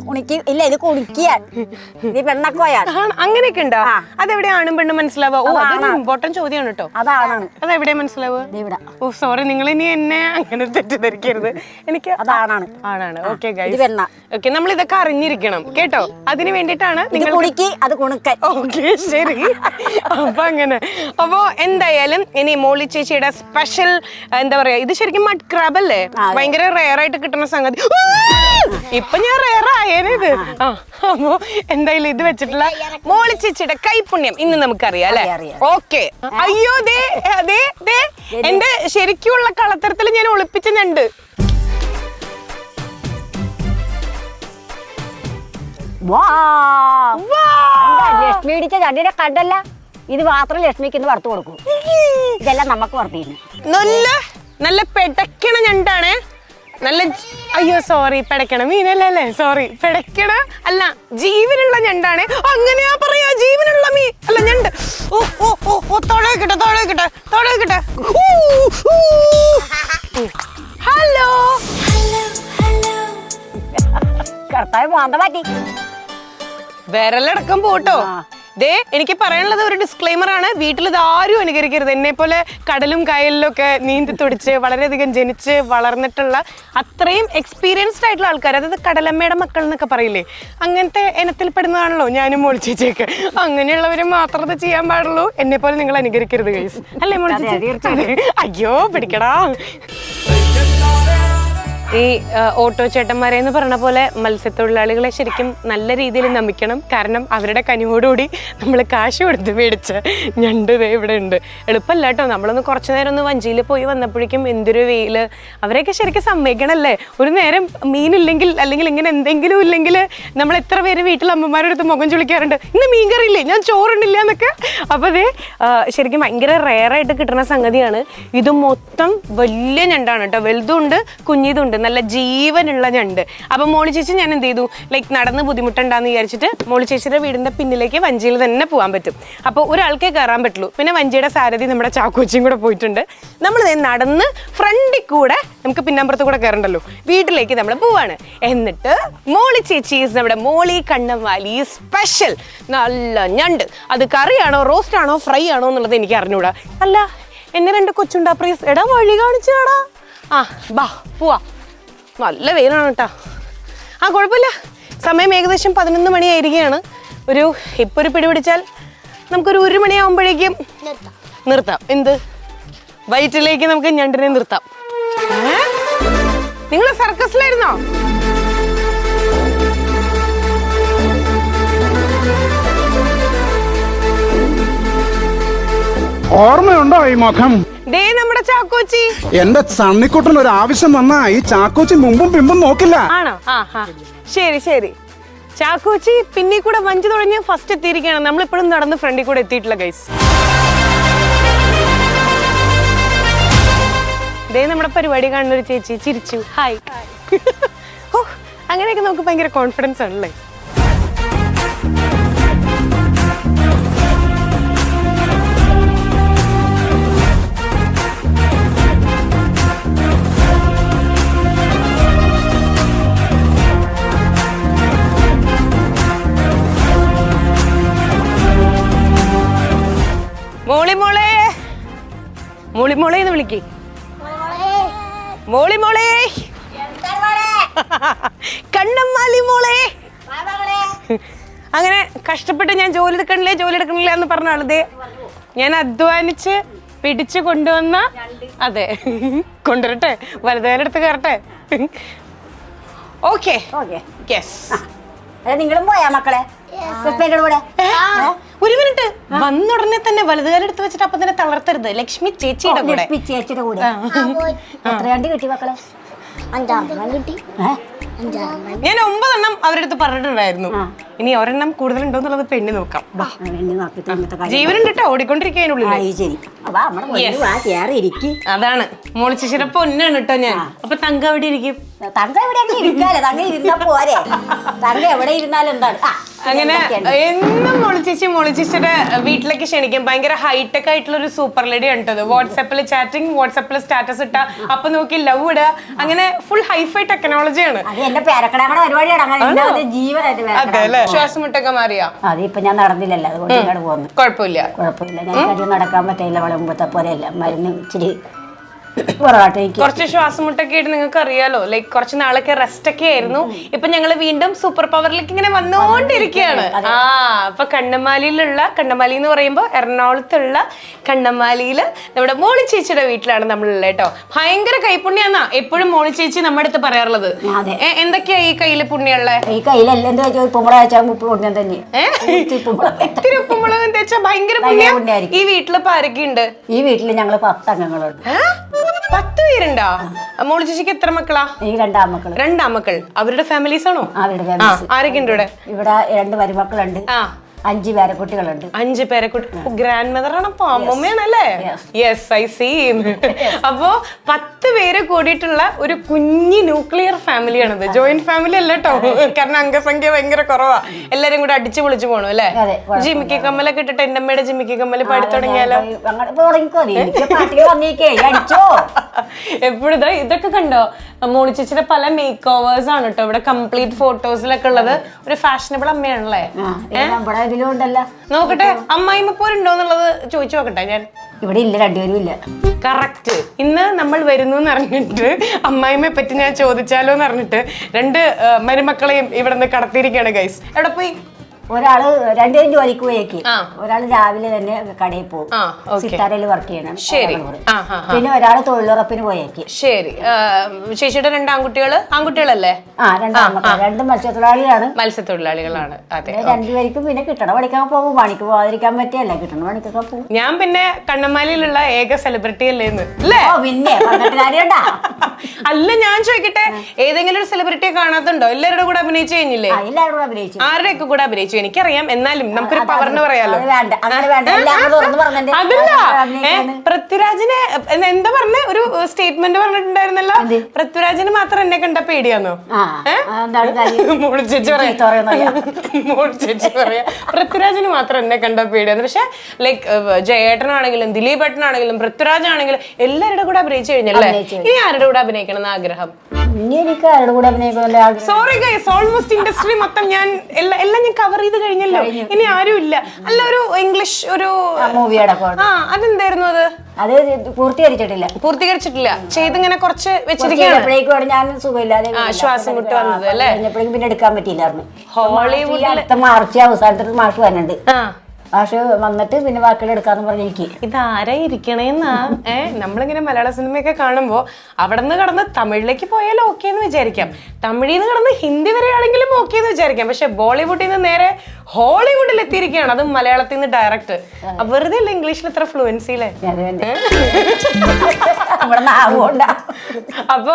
കുണിക്കി ഇല്ല, ഇത് കുണിക്കിയാൽ ഇത് പെണ്ണക്കോയാൽ അങ്ങനെയൊക്കെ ഉണ്ടോ? അതെവിടെ ആണും പെണ്ണും മനസ്സിലാവുക? ഓ, അതൊരു ഇമ്പോർട്ടന്റ് ചോദ്യമാണ് കേട്ടോ. അതാണ് അതെവിടെ മനസ്സിലാവുക? ഓ സോറി, നിങ്ങൾ ഇനി എന്നെ അങ്ങനെ തെറ്റിദ്ധരിക്കരുത്. എനിക്ക് അതാണ് ആണാണ്. ഓക്കെ ഓക്കെ, നമ്മൾ ഇതൊക്കെ അറിഞ്ഞിരിക്കണം കേട്ടോ. അതിന് വേണ്ടിയിട്ടാണ് നിങ്ങൾ കുണിക്കി അത് കുണുക്കൻ. ഓക്കെ ശരി. അപ്പൊ അങ്ങനെ, അപ്പൊ എന്തായാലും ഇനി മോളി ചേച്ചിയുടെ സ്പെഷ്യൽ എന്താ പറയാ, ഇത് ശരിക്കും മഡ് ക്രാബ് അല്ലേ? ഭയങ്കര റെയർ ആയിട്ട് കിട്ടുന്ന സംഗതി. ഇപ്പൊ ഞാൻ റെയർ ആയേനത്. ആ അപ്പോ എന്തായാലും ഇത് വെച്ചിട്ടുള്ള മോളി ചേച്ചിയുടെ കൈപുണ്യം ഇന്ന് നമുക്കറിയാം അല്ലെ? ഓക്കെ. അയ്യോ ദേ ദേ ദേ എന്റെ ശരിക്കുള്ള കളത്തരത്തിൽ ഞാൻ ഒളിപ്പിച്ച ഞണ്ട്. ലക്ഷ്മി ഇടിച്ച ചണ്ടിനെ കണ്ടല്ല, ഇത് മാത്രം ലക്ഷ്മിക്ക് ഇന്ന് വറുത്ത് കൊടുക്കും. ഇതെല്ലാം നമുക്ക് വറുത്തിരുന്നു. നല്ല പെടക്കണ ഞണ്ടാണ്. നല്ല അയ്യോ സോറി, പെടക്കണ മീനല്ലേ? സോറി, പെടക്കണ അല്ല, ജീവനുള്ള ഞണ്ടാണ്. അങ്ങനെയാ പറയാ, ജീവനുള്ള മീൻ അല്ല ഞണ്ട്. ഓ ഓ ഓ ഓ, തൊടക്കിട്ടെ തൊടക്കിട്ടെ തൊടക്കിട്ടെ. ഹലോ കർത്താവ് മാന്ത മാറ്റി വിരലടക്കം പോട്ടോ. ദേ എനിക്ക് പറയാനുള്ളത് ഒരു ഡിസ്ക്ലെയിമർ ആണ്. വീട്ടിൽ ഇത് ആരും അനുകരിക്കരുത്. എന്നെ പോലെ കടലും കായലിലും ഒക്കെ നീന്തി തുടിച്ച് വളരെയധികം ജനിച്ച് വളർന്നിട്ടുള്ള അത്രയും എക്സ്പീരിയൻസ്ഡ് ആയിട്ടുള്ള ആൾക്കാർ, അതായത് കടലമ്മയുടെ മക്കൾ എന്നൊക്കെ പറയില്ലേ, അങ്ങനത്തെ ഇനത്തിൽപ്പെടുന്നതാണല്ലോ ഞാനും മോളി ചേച്ചിയൊക്കെ. അങ്ങനെയുള്ളവര് മാത്രം ഇത് ചെയ്യാൻ പാടുള്ളൂ. എന്നെ പോലെ നിങ്ങൾ അനുകരിക്കരുത് ഗൈസ്, അല്ലേ മോളി ചേച്ചി? അയ്യോ പിടിക്കടാ. ഈ ഓട്ടോ ചേട്ടന്മാരെ എന്ന് പറഞ്ഞ പോലെ മത്സ്യത്തൊഴിലാളികളെ ശരിക്കും നല്ല രീതിയിൽ നമിക്കണം. കാരണം അവരുടെ കനിവോടുകൂടി നമ്മൾ കാശ് കൊടുത്ത് മേടിച്ച ഞണ്ട് ഇവിടെ ഉണ്ട്. എളുപ്പമല്ല കേട്ടോ. നമ്മളൊന്ന് കുറച്ചു നേരം ഒന്ന് വഞ്ചിയിൽ പോയി വന്നപ്പോഴേക്കും എന്തൊരു വെയില്. അവരെയൊക്കെ ശരിക്കും സമ്മതിക്കണല്ലേ? ഒരു നേരം മീനില്ലെങ്കിൽ അല്ലെങ്കിൽ ഇങ്ങനെ എന്തെങ്കിലും ഇല്ലെങ്കിൽ നമ്മൾ എത്ര പേര് വീട്ടിൽ അമ്മമാരുടെ അടുത്ത് മുഖം ചുളിക്കാറുണ്ട്, ഇന്ന് മീൻ കറിയില്ലേ, ഞാൻ ചോറുണ്ടില്ല എന്നൊക്കെ. അപ്പോൾ അതേ ശരിക്കും ഭയങ്കര റെയറായിട്ട് കിട്ടുന്ന സംഗതിയാണ്. ഇത് മൊത്തം വലിയ ഞണ്ടാണ് കേട്ടോ. വലുതുണ്ട് കുഞ്ഞിതുണ്ട്, നല്ല ജീവനുള്ള ഞണ്ട്. അപ്പൊ മോളി ചേച്ചി ഞാൻ എന്ത് ചെയ്തു, ലൈക്ക് നടന്ന് ബുദ്ധിമുട്ടുണ്ടാന്ന് വിചാരിച്ചിട്ട് മോളി ചേച്ചിയുടെ വീടിന്റെ പിന്നിലേക്ക് വഞ്ചിയിൽ തന്നെ പോകാൻ പറ്റും. അപ്പോൾ ഒരാൾക്കേ കയറാൻ പറ്റുള്ളൂ. പിന്നെ വഞ്ചിയുടെ സാരഥി നമ്മുടെ ചാക്കോച്ചിയും കൂടെ പോയിട്ടുണ്ട്. നമ്മൾ നടന്ന് ഫ്രണ്ടിൽ കൂടെ നമുക്ക് പിന്നമ്പുറത്ത് കൂടെ കയറണ്ടല്ലോ, വീട്ടിലേക്ക് നമ്മൾ പോവാണ്. എന്നിട്ട് മോളി ചേച്ചി നമ്മുടെ മോളി കണ്ണവാലി സ്പെഷ്യൽ നല്ല ഞണ്ട്. അത് കറിയാണോ റോസ്റ്റ് ആണോ ഫ്രൈ ആണോ എന്നുള്ളത് എനിക്ക് അറിഞ്ഞൂടാ. അല്ല എന്നെ 2 കൊച്ചുണ്ടാ പ്രീസ്, എടാ വഴി കാണിച്ചാടാ. ആ ബാ പോവാ. നല്ല വെയിലാണ് കേട്ടോ. ആ കുഴപ്പമില്ല, സമയം ഏകദേശം 11 മണിയായിരിക്കുകയാണ്. ഇപ്പൊ ഒരു പിടി പിടിച്ചാൽ നമുക്കൊരു 1 മണിയാകുമ്പോഴേക്കും നിർത്താം. എന്ത് വയറ്റിലേക്ക് നമുക്ക് ഞണ്ടിനെ നിർത്താം. നിങ്ങൾ സർക്കസിലായിരുന്നോ? ഓർമ്മയുണ്ടോ ഈ മുഖം? ദേ നമ്മുടെ ചാക്കോച്ചി. എന്റെ സണ്ണിക്കുട്ടൻ ഒരു ആവശ്യം വന്നാ ഈ ചാക്കോച്ചി മുമ്പും പിമ്പും നോക്കില്ല. ആണോ? ശരി ശരി. ചാക്കോച്ചി പിന്നെ കൂടെ വഞ്ചി തുടങ്ങി ഫസ്റ്റ് എത്തിയിരിക്കുകയാണ്. നമ്മളിപ്പോഴും നടന്ന് ഫ്രണ്ടിൽ കൂടെ എത്തിയിട്ടില്ല ഗൈസ്. ദേ നമ്മുടെ പരിപാടി കാണുന്ന ഒരു ചേച്ചി ചിരിച്ചു. ഹായ്. ഓ അങ്ങനെയൊക്കെ നമുക്ക് ഭയങ്കര കോൺഫിഡൻസ് ആണല്ലേ. മോളെ എന്ന് വിളിക്കേ. മോളെ കണ്ണമ്മാലി മോളെ. അങ്ങനെ കഷ്ടപ്പെട്ട് ഞാൻ ജോലി എടുക്കണില്ല എന്ന് പറഞ്ഞ ആളതേ ഞാൻ അധ്വാനിച്ച് പിടിച്ചു കൊണ്ടുവന്ന. അതെ കൊണ്ടുവരട്ടെ, വലുതേനെടുത്ത് കയറട്ടെ. ഓക്കെ നിങ്ങളും പോയാ മക്കളെ? ഒരു മിനിറ്റ്, വന്നുടനെ തന്നെ വലുതുകാലെടുത്ത് വെച്ചിട്ട് അപ്പൊ തന്നെ തളർത്തരുത്. ലക്ഷ്മി ചേച്ചിയുടെ കൂടെ. ചേച്ചിയുടെ കൂടെ എത്ര വണ്ടി കിട്ടി മക്കളെ? 5 കിട്ടി. ഞാൻ 9 എണ്ണം അവരുടെ അടുത്ത് പറഞ്ഞിട്ടുണ്ടായിരുന്നു. ഇനി ഒരെണ്ണം കൂടുതലുണ്ടോ എന്നുള്ളത് പെണ്ണി നോക്കാം. ജീവനുണ്ട് കേട്ടോ, ഓടിക്കൊണ്ടിരിക്കുന്നതിനുള്ളിൽ. അതാണ് മോളി ചേച്ചിയുടെ പൊന്നാണ് കേട്ടോ ഞാൻ. അപ്പൊ തങ്ക എവിടെ ഇരിക്കും? തങ്ക എവിടെ ഇരിക്കാല്ലേ? തങ്ക ഇരുന്നാ പോരെ. തങ്ക എവിടെ ഇരുന്നാലും എന്താണ്? അങ്ങനെ എന്നും മോളി ചേച്ചിയുടെ വീട്ടിലേക്ക് ക്ഷണിക്കും. ഭയങ്കര ഹൈടെക് ആയിട്ടുള്ള ഒരു സൂപ്പർ ലേഡി ആണ്. വാട്സാപ്പിൽ ചാറ്റിംഗ്, വാട്സാപ്പിൽ സ്റ്റാറ്റസ് ഇട്ട അപ്പൊ നോക്കി ലവ് ഇടുക. അങ്ങനെ ഫുൾ ഹൈഫൈ ടെക്നോളജിയാണ്. എന്റെ പേരക്കടയുടെ പരിപാടിയാണ്. ജീവനായിട്ട് അതെ അല്ലേ? ശ്വാസം മുട്ടൊക്കെ മാറിയാ? അതിപ്പോ ഞാൻ നടന്നില്ലല്ലോ, അതുകൊണ്ട് ഇങ്ങോട്ട് പോകുന്നു. കുഴപ്പമില്ല. ഞാൻ നടക്കാൻ പറ്റില്ല. വളരെ മുമ്പത്തെ പോലെയല്ല, മരുന്ന് ഇച്ചിരി കുറച്ച് ശ്വാസം മുട്ടൊക്കെ ആയിട്ട് നിങ്ങൾക്ക് അറിയാലോ. ലൈക്ക് കുറച്ച് നാളൊക്കെ റെസ്റ്റ് ഒക്കെ ആയിരുന്നു. ഇപ്പൊ ഞങ്ങള് വീണ്ടും സൂപ്പർ പവറിലേക്ക് ഇങ്ങനെ വന്നുകൊണ്ടിരിക്കുകയാണ്. അപ്പൊ കണ്ണമാലി എന്ന് പറയുമ്പോ എറണാകുളത്തുള്ള കണ്ണമാലിയില് നമ്മുടെ മോളി ചേച്ചിയുടെ വീട്ടിലാണ് നമ്മളുള്ളത് കേട്ടോ. ഭയങ്കര കൈപ്പുണ്യാന്നാ എപ്പോഴും മോളി ചേച്ചി നമ്മുടെ അടുത്ത് പറയാറുള്ളത്. എന്തൊക്കെയാ ഈ കയ്യില് പുണ്യുള്ള? ഈ കയ്യിലെല്ലാം ഇത്തിരി ഉപ്പുമുളകും തേച്ചാ ഭയങ്കര പുണ്യം. ഈ വീട്ടിലിപ്പോ ആരൊക്കെ ഉണ്ട്? ഈ വീട്ടില് ഞങ്ങള് 10 അംഗങ്ങളുണ്ട്. 10 പേരുണ്ടോ? മോളി ചേച്ചിക്ക് എത്ര മക്കളാ? രണ്ടാമക്കൾ. അവരുടെ ഫാമിലീസ് ആണോ? ആരൊക്കെ ഉണ്ട് ഇവിടെ? ഇവിടെ 2 മരുമക്കളുണ്ട്, 5 പേരക്കുട്ടികളുണ്ട്. 5 പേരക്കുട്ടി. ഗ്രാൻഡ് മദർ ആണ്, അപ്പൊ അമ്മമ്മയാണല്ലേ? Yes, I see. അപ്പോ 10 പേര് കൂടിയിട്ടുള്ള ഒരു കുഞ്ഞി ന്യൂക്ലിയർ ഫാമിലിയാണിത്. ജോയിന്റ് ഫാമിലി അല്ല കേട്ടോ, കാരണം അംഗസംഖ്യ ഭയങ്കര കുറവാ. എല്ലാരും കൂടെ അടിച്ചു പൊളിച്ചു പോണു അല്ലേ? ജിമിക്കി കമ്മലൊക്കെ ഇട്ടിട്ട് എന്റെ അമ്മയുടെ ജിമിക്കി കമ്മല് പാടി തുടങ്ങിയാലോ? എപ്പോഴും ഇതൊക്കെ കണ്ടോ? മോളി ചേച്ചിയുടെ പല മേക്ക് ഓവേഴ്സ് ആണ് കേട്ടോ ഇവിടെ. കംപ്ലീറ്റ് ഫോട്ടോസിലൊക്കെ ഉള്ളത്. ഒരു ഫാഷനബിൾ അമ്മയാണല്ലേ? നോക്കട്ടെ, അമ്മായിമ്മ പോരുണ്ടോന്നുള്ളത് ചോദിച്ചു നോക്കട്ടെ ഞാൻ. ഇവിടെ ഇല്ല, 2 പേരും ഇല്ല. കറക്റ്റ്. ഇന്ന് നമ്മൾ വരുന്നു എന്ന് അറിഞ്ഞിട്ട് അമ്മായിമ്മയെ പറ്റി ഞാൻ ചോദിച്ചാലോ എന്ന് അറിഞ്ഞിട്ട് 2 മരുമക്കളെയും ഇവിടെ നിന്ന് കടത്തിയിരിക്കുകയാണ് ഗൈസ്. എവിടെ പോയി? ഒരാള് 2 പേരും ജോലിക്ക് പോയേക്ക്. ഒരാള് രാവിലെ തന്നെ കടയിൽ പോകും, സിത്താരയിൽ വർക്ക് ചെയ്യണം. ശരി. പിന്നെ ഒരാള് തൊഴിലുറപ്പിന് പോയേക്ക്. ശരി. ചേച്ചിയുടെ 2 ആൺകുട്ടികളല്ലേ? 2 മത്സ്യത്തൊഴിലാളികളാണ്. അതെ. 2 പേർക്കും പിന്നെ കിട്ടണ പണിക്കാൻ പോകും. പണിക്ക് പോകാതിരിക്കാൻ പറ്റിയല്ല, കിട്ടണ പണിക്കൊക്കെ പോകും. ഞാൻ പിന്നെ കണ്ണമാലിയിലുള്ള ഏക സെലിബ്രിറ്റി അല്ലേന്ന്. പിന്നെ അല്ല, ഞാൻ ചോദിക്കട്ടെ, ഏതെങ്കിലും ഒരു സെലിബ്രിറ്റിയെ കാണാത്തുണ്ടോ? എല്ലാവരുടെ കൂടെ അഭിനയിച്ചു കഴിഞ്ഞില്ലേ? ആരുടെയൊക്കെ കൂടെ അഭിനയിച്ചു? എനിക്കറിയാം, എന്നാലും നമുക്കൊരു പവറിന് പറയാലോ. അതല്ല, പൃഥ്വിരാജിനെ എന്താ പറഞ്ഞ ഒരു സ്റ്റേറ്റ്മെന്റ് പറഞ്ഞിട്ടുണ്ടായിരുന്നല്ലോ. പൃഥ്വിരാജിന് മാത്രം എന്നെ കണ്ട പേടിയാന്നോ? മോളി ചേച്ചി പറയാ പൃഥ്വിരാജിന് മാത്രം എന്നെ കണ്ട പേടിയാന്ന്. പക്ഷെ ലൈക്ക് ജയേട്ടനാണെങ്കിലും ദിലീപേട്ടനാണെങ്കിലും പൃഥ്വിരാജാണെങ്കിലും എല്ലാവരുടെ കൂടെ അഭിനയിച്ചു കഴിഞ്ഞല്ലേ? ഇനി ആരുടെ കൂടെ അഭിനയിക്കണം എന്ന് ആഗ്രഹം? ഇനി എനിക്ക് ആരുടെ കൂടെ അഭിനയിക്കുമല്ലോ ആഗ്രഹം. സോറി ഗൈസ്, ഓൾമോസ്റ്റ് ഇൻഡസ്ട്രി മൊത്തം ഞാൻ എല്ലാം ഞാൻ കവർ ചെയ്ത് കഴിഞ്ഞല്ലോ. ഇനി ആരും ഇല്ല. അല്ല, ഒരു ഇംഗ്ലീഷ് ഒരു മൂവിയുടെ അതെന്തായിരുന്നു അത്? അത് പൂർത്തീകരിച്ചിട്ടില്ല. ചെയ്തിങ്ങനെ കുറച്ച് വെച്ചിരിക്കുകയാണ്. ഞാൻ സുഖമില്ലാതെ ശ്വാസം മുട്ട് വന്നത് അല്ലേ? പിന്നെ എടുക്കാൻ പറ്റിയില്ലായിരുന്നു. ഹോളിവുഡ് അടുത്ത മാർച്ച് അവസാനത്തെ മാഷ് വന്നിട്ടുണ്ട്. മാഷ് വന്നിട്ട് പിന്നെ വാക്കുകൾ എടുക്കാന്ന് പറഞ്ഞിരിക്കും. ഇതാരാ ഇരിക്കണേന്നാ നമ്മളിങ്ങനെ മലയാള സിനിമയൊക്കെ കാണുമ്പോ അവിടെ നിന്ന് കടന്ന് തമിഴിലേക്ക് പോയാലും ഓക്കെ എന്ന് വിചാരിക്കാം, തമിഴിൽ നിന്ന് കടന്ന് ഹിന്ദി വരെയാണെങ്കിലും ഓക്കെ എന്ന് വിചാരിക്കാം. പക്ഷെ ബോളിവുഡിൽ നിന്ന് നേരെ ഹോളിവുഡിൽ എത്തിയിരിക്കുകയാണ്, അതും മലയാളത്തിൽ നിന്ന് ഡയറക്റ്റ്. വെറുതെ അല്ല ഇംഗ്ലീഷിൽ ഇത്ര ഫ്ലുവൻസിയിലെ. അപ്പൊ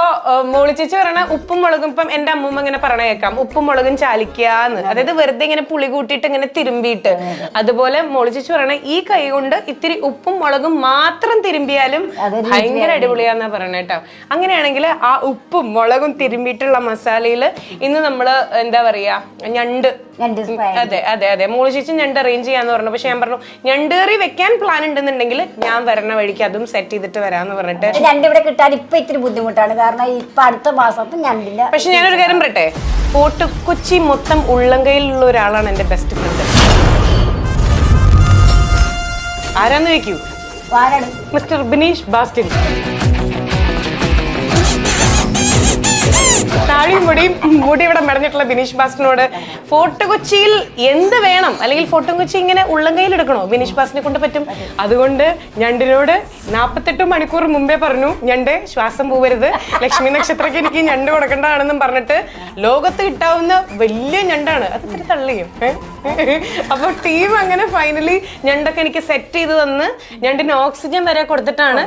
മോളി ചേച്ചി പറയണ ഉപ്പും മുളകും, ഇപ്പം എന്റെ അമ്മൂമ്മ ഇങ്ങനെ പറയണ കേൾക്കാം, ഉപ്പും മുളകും ചാലിക്കാന്ന്. അതായത് വെറുതെ ഇങ്ങനെ പുളി കൂട്ടിയിട്ട് ഇങ്ങനെ തിരുമ്പിയിട്ട്. അതുപോലെ മോളി ചേച്ചി പറയണ ഈ കൈ കൊണ്ട് ഇത്തിരി ഉപ്പും മുളകും മാത്രം തിരുമ്പിയാലും ഭയങ്കര അടിപൊളിയാന്നാ പറയണ കേട്ടോ. അങ്ങനെയാണെങ്കിൽ ആ ഉപ്പും മുളകും തിരുമ്പിയിട്ടുള്ള മസാലയില് ഇന്ന് നമ്മള് എന്താ പറയാ ഞണ്ട്. അതെ അതെ അതെ, മോളി ചേച്ചി ഞണ്ട് അറേഞ്ച് ചെയ്യാന്ന് പറഞ്ഞു. പക്ഷെ ഞാൻ പറഞ്ഞു ഞണ്ട് കറി വെക്കാൻ പ്ലാൻ ഉണ്ടെന്നുണ്ടെങ്കിൽ ഞാൻ വരണ വഴിക്ക് അതും സെറ്റ് ചെയ്തിട്ട് വരാന്ന് പറഞ്ഞിട്ട്. ഞണ്ട് ഇവിടെ കിട്ടാൻ ഇപ്പൊ ഇത്തിരി ബുദ്ധിമുട്ടാണ്, കാരണം ഇപ്പൊ അടുത്ത മാസത്തെ ഞണ്ടില്ല. പക്ഷെ ഞാനൊരു കാര്യം പറയട്ടെ, ഫോർട്ട് കൊച്ചി മൊത്തം ഉള്ളംകൈയിലുള്ള ഒരാളാണ് എന്റെ ബെസ്റ്റ് ഫ്രണ്ട്. ആരാന്ന് ചോദിക്കൂ? മിസ്റ്റർ ബിനീഷ് ബാസ്റ്റിൻ. താഴെയും മുടി ഇവിടെ മെടഞ്ഞിട്ടുള്ള ബിനീഷ് ബാസ്റ്റിനോട് ഫോർട്ട് കൊച്ചിയിൽ എന്ത് വേണം, അല്ലെങ്കിൽ ഫോർട്ട് കൊച്ചി ഇങ്ങനെ ഉള്ളം കയ്യിൽ എടുക്കണോ, ബിനീഷ് ബാസ്റ്റിനെ കൊണ്ട് പറ്റും. അതുകൊണ്ട് ഞണ്ടിനോട് 48 മണിക്കൂർ മുമ്പേ പറഞ്ഞു, ഞണ്ട് ശ്വാസം പോവരുത്, ലക്ഷ്മി നക്ഷത്രക്ക് എനിക്ക് ഞണ്ട് കൊടുക്കേണ്ടതാണെന്നും പറഞ്ഞിട്ട് ലോകത്ത് കിട്ടാവുന്ന വലിയ ഞണ്ടാണ് അത് ഇത്തിരി തള്ളിയും. അപ്പൊ ടീം അങ്ങനെ ഫൈനലി ഞണ്ടൊക്കെ എനിക്ക് സെറ്റ് ചെയ്ത് തന്ന് ഞണ്ടിന് ഓക്സിജൻ വരെ കൊടുത്തിട്ടാണ്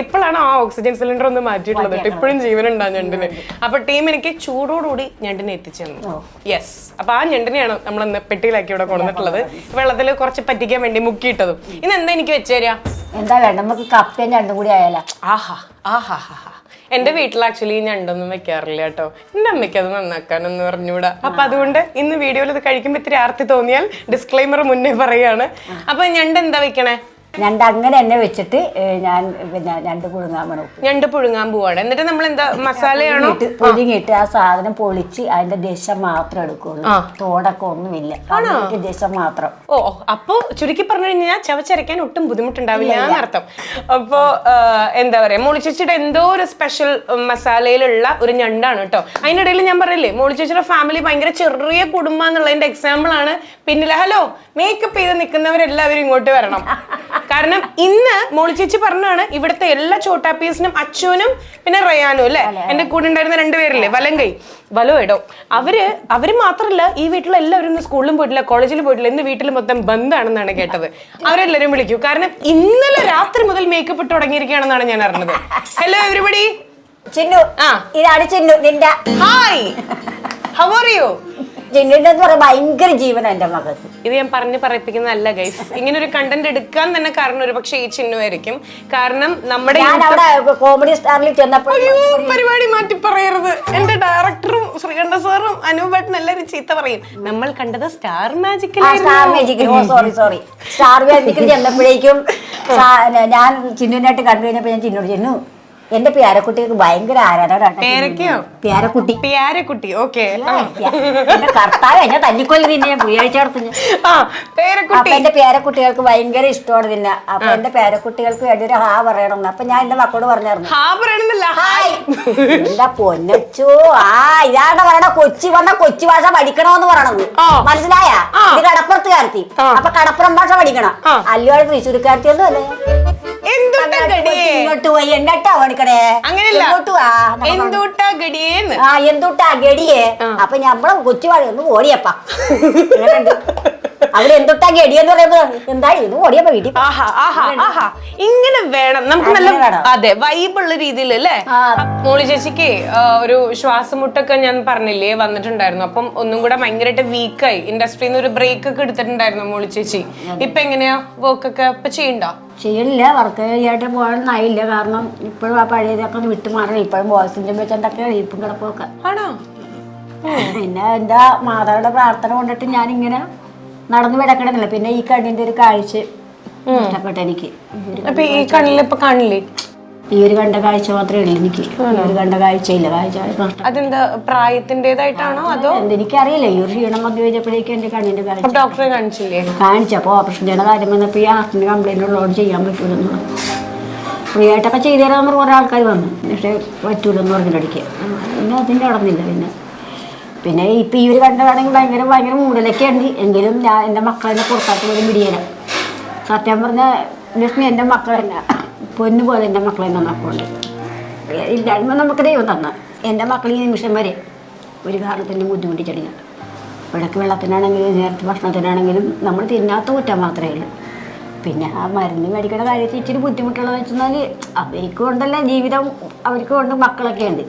ഇപ്പോഴാണ് ആ ഓക്സിജൻ സിലിണ്ടർ ഒന്ന് മാറ്റിയിട്ടുള്ളത്. ഇപ്പോഴും ജീവനുണ്ടാവും ഞണ്ടിന്. അപ്പൊ ടീം എനിക്ക് ചൂടോടുകൂടി ഞണ്ടിനെ എത്തിച്ചു തന്നു. യെസ്, അപ്പൊ ആ ഞണ്ടിനെയാണ് നമ്മളന്ന് പെട്ടിയിലാക്കി ഇവിടെ കൊണ്ടുവന്നിട്ടുള്ളത്. വെള്ളത്തിൽ കുറച്ച് പറ്റിക്കാൻ വേണ്ടി മുക്കിയിട്ടതും. ഇന്ന് എന്താ എനിക്ക് വെച്ചു തരാ? എന്താ വേണ്ട, നമുക്ക് കപ്പയും ഞണ്ടും കൂടി ആയാലോ. ആഹാ ആഹാ ഹാ. എന്റെ വീട്ടിൽ ആക്ച്വലി ഞണ്ടൊന്നും വെക്കാറില്ല കേട്ടോ. എന്റെ അമ്മയ്ക്ക് അത് നന്നാക്കാനൊന്നും പറഞ്ഞുകൂടാ. അപ്പൊ അതുകൊണ്ട് ഇന്ന് വീഡിയോയിൽ ഇത് കഴിക്കുമ്പോൾ ഇത്തിരി ആർത്തി തോന്നിയാൽ ഡിസ്ക്ലൈമർ മുന്നേ പറയാണ്. അപ്പൊ ഞണ്ട് എന്താ വെക്കണേ? ഞണ്ട് അങ്ങനെ തന്നെ വെച്ചിട്ട് ഞാൻ പിന്നെ ഞണ്ട് പുഴുങ്ങാൻ വേണം. ഞണ്ട് പുഴുങ്ങാൻ പോവാണ്. എന്നിട്ട് നമ്മൾ എന്താ മസാലയാണോ പുഴുങ്ങിയിട്ട് ആ സാധനം പൊളിച്ച് അതിന്റെ ദശ മാത്രം എടുക്കുള്ളൂ, തോടൊക്കെ ഒന്നുമില്ല, ദശ മാത്രം. ഓ, അപ്പൊ ചുരുക്കി പറഞ്ഞു കഴിഞ്ഞാൽ ചവച്ചരയ്ക്കാൻ ഒട്ടും ബുദ്ധിമുട്ടുണ്ടാവില്ല എന്നർത്ഥം. അപ്പൊ എന്താ പറയാ, മോളിച്ചേച്ചിയുടെ എന്തോ ഒരു സ്പെഷ്യൽ മസാലയിലുള്ള ഒരു ഞണ്ടാണ് കേട്ടോ. അതിനിടയിൽ ഞാൻ പറയില്ലേ, മോളിച്ചേച്ചിയുടെ ഫാമിലി ഭയങ്കര ചെറിയ കുടുംബം എന്നുള്ളതിന്റെ എക്സാമ്പിൾ ആണ് പിന്നില്. ഹലോ, മേക്കപ്പ് ചെയ്ത് നിൽക്കുന്നവരെല്ലാവരും ഇങ്ങോട്ട് വരണം. കാരണം ഇന്ന് മോളി ചേച്ചി പറഞ്ഞാണ് ഇവിടുത്തെ എല്ലാ ചോട്ടാപ്പീസിനും അച്ഛനും പിന്നെ റയാനും അല്ലെ, എന്റെ കൂടെ ഉണ്ടായിരുന്ന 2 പേരില്ലേ, വലങ്കൈ വലോ എടോ, അവര് മാത്രല്ല ഈ വീട്ടിലെ എല്ലാവരും ഇന്ന് സ്കൂളിലും പോയിട്ടില്ല, കോളേജിലും പോയിട്ടില്ല, ഇന്ന് വീട്ടിൽ മൊത്തം ബന്ധാണെന്നാണ് കേട്ടത്. അവരെല്ലാരും വിളിക്കൂ, കാരണം ഇന്നലെ രാത്രി മുതൽ മേക്കപ്പ് ഇട്ട് തുടങ്ങിയിരിക്കുകയാണെന്നാണ് ഞാൻ അറിഞ്ഞത്. ഹലോ എവരിബഡി, ചിന്നു, ഇതാണ് ചിന്നു നിന്റെ. Hi, how are you? ചിന്നുന്റെ ഭയങ്കര ജീവനാണ് എന്റെ മകൾക്ക്. ഇത് ഞാൻ പറയിപ്പിക്കുന്നതല്ല ഗൈസ്. ഇങ്ങനെ ഒരു കണ്ടന്റ് എടുക്കാൻ തന്നെ കാരണം ഒരു പക്ഷേ ഈ ചിന്നുവായിരിക്കും. കാരണം നമ്മുടെ കോമഡി സ്റ്റാറിൽ ചെന്നപ്പോൾ പരിപാടി മാറ്റി പറയരുത്. എന്റെ ഡയറക്ടറും ശ്രീകണ്ഠ സാറും അനൂപേട്ടനും എല്ലാവരും ചീത്ത പറയും. നമ്മൾ കണ്ടത് സ്റ്റാർ മാജിക്കിൽ. സോറി സ്റ്റാർ മാജിക്കിൽ ചെന്നപ്പോഴേക്കും ഞാൻ ചിന്നുവിനായിട്ട് കണ്ടു കഴിഞ്ഞപ്പോ ഞാൻ ചിന്നോട് ചെന്നു, എന്റെ പേരക്കുട്ടിക്ക് ഭയങ്കര ആരാധന. പേരക്കുട്ടി ഓക്കെ. കർത്താവ് എന്നെ തല്ലിക്കൊല്ലി നിന്നെ ഞാൻ പുയ്യാഴ്ച എന്റെ പേരക്കുട്ടികൾക്ക് ഭയങ്കര ഇഷ്ടമാണ് നിന്നെ. അപ്പൊ എന്റെ പേരക്കുട്ടികൾക്ക് വേണ്ടി ഒരു ഹാ പറയണം. അപ്പൊ ഞാൻ എന്റെ മക്കളോട് പറഞ്ഞായിരുന്നു, എന്താ പൊന്നച്ചോ, ഇതാണ് പറയണ കൊച്ചി വന്ന കൊച്ചി ഭാഷ പഠിക്കണോന്ന് പറയണത്, മനസ്സിലായ? ഇത് കടപ്പുറത്ത് കാരത്തി, അപ്പൊ കടപ്പുറം ഭാഷ പഠിക്കണം. അല്ലുവാട് തൃശ്ശൂർക്കാരത്തി ഒന്നും അല്ലേ. ഇങ്ങോട്ട് പോയി എന്നിട്ടാ പഠിക്കണേ. എന്തുട്ടാ ഗടിയേ? അപ്പൊ ഞമ്മളെ കൊച്ചുവാഴ ഒന്ന് ഓടിയപ്പാ. അവിടെ എന്തുട്ടാ ഗടിയെന്ന് പറയുമ്പോ എന്താ ഇത് ഓടിയപ്പോ വീട്ടിൽ. ഇങ്ങനെ വേണം നമുക്ക്, നല്ല അതെ വൈബുള്ള രീതിയിൽ അല്ലേ. മോളി ചേച്ചിക്ക് ഒരു ശ്വാസമുട്ടൊക്കെ ഞാൻ പറഞ്ഞില്ലേ വന്നിട്ടുണ്ടായിരുന്നു. അപ്പം ഒന്നും കൂടെ ഭയങ്കരമായിട്ട് വീക്കായി, ഇൻഡസ്ട്രിയിൽ നിന്ന് ഒരു ബ്രേക്ക് ഒക്കെ എടുത്തിട്ടുണ്ടായിരുന്നു മോളി ചേച്ചി. ഇപ്പൊ എങ്ങനെയാ വർക്കൊക്കെ ഇപ്പൊ ചെയ്യണ്ടോ? ചെയ്യണില്ല, വർക്ക് ചെയ്യായിട്ട് പോകാനായില്ല. കാരണം ഇപ്പോഴും ആ പഴയതൊക്കെ ഒന്ന് വിട്ടുമാറണം. ഇപ്പോഴും ബോയ്സിന്റെ വെച്ചൊക്കെ ഇപ്പം കിടപ്പൊക്കെ ആണോ. പിന്നെ എന്താ മാതാവിന്റെ പ്രാർത്ഥന കൊണ്ടിട്ട് ഞാനിങ്ങനെ നടന്നു കിടക്കണമെന്നില്ല. പിന്നെ ഈ കണ്ണിന്റെ ഒരു കാഴ്ച ഇഷ്ടപ്പെട്ട എനിക്ക്. ഈ കണ്ണിലിപ്പൊ കാണില്ലേ? ഈ ഒരു കണ്ട കാഴ്ച മാത്രമേ ഉള്ളൂ എനിക്ക്. ഈ ഒരു കണ്ട കാഴ്ചയില്ല, കാഴ്ച നഷ്ടം. അതെന്താ പ്രായത്തിൻ്റെതായിട്ടാണോ അതോ? എനിക്കറിയില്ല, ഈ ഒരു ക്ഷീണം വന്നു കഴിഞ്ഞപ്പോഴേക്കും എൻ്റെ കണ്ണിന്റെ കാഴ്ച. ഡോക്ടറെ കാണിച്ചില്ലേ? കാണിച്ചപ്പോൾ ഓപ്പറേഷൻ ചെയ്യുന്ന കാര്യം വന്നപ്പോൾ ഈ ഹാർട്ടിന് കംപ്ലൈന്റ് ഉള്ളതുകൊണ്ട് ചെയ്യാൻ പറ്റൂലെന്ന് പറഞ്ഞു. ഫ്രീ ആയിട്ടൊക്കെ ചെയ്തു തരാമെന്ന് കുറേ ആൾക്കാർ വന്നു, പക്ഷേ പറ്റൂലെന്ന് പറഞ്ഞിട്ടടിക്കുക. പിന്നെ അതിൻ്റെ നടന്നില്ല. പിന്നെ ഇപ്പം ഈ ഒരു കണ്ടതാണെങ്കിൽ ഭയങ്കര മൂടലൊക്കെ ഉണ്ട്. എങ്കിലും ഞാൻ എൻ്റെ മക്കളെ പുറത്താക്കി പോലും പിടിയല. സത്യം പറഞ്ഞാൽ ലക്ഷ്മി എൻ്റെ മക്കളെന്നെ പൊന്നു പോലെ എൻ്റെ മക്കളെന്നെ നോക്കുന്നുണ്ട്. ഇല്ലായ്മ നമുക്ക് ദൈവം തന്ന എൻ്റെ മക്കൾ ഈ നിമിഷം വരെ ഒരു കാരണത്തിനും ബുദ്ധിമുട്ടിച്ചിട്ടില്ല. ഇടയ്ക്ക് വെള്ളത്തിനാണെങ്കിലും നേരത്തെ ഭക്ഷണത്തിനാണെങ്കിലും നമ്മൾ തിന്നാത്ത കുറ്റം മാത്രമേ ഉള്ളൂ. പിന്നെ ആ മരുന്ന് മേടിക്കുന്ന കാര്യത്തിൽ ഇച്ചിരി ബുദ്ധിമുട്ടുള്ളതെന്ന് വെച്ചാൽ അവർക്ക് കൊണ്ടല്ല ജീവിതം, അവർക്ക് കൊണ്ട് മക്കളൊക്കെ ഉണ്ട്.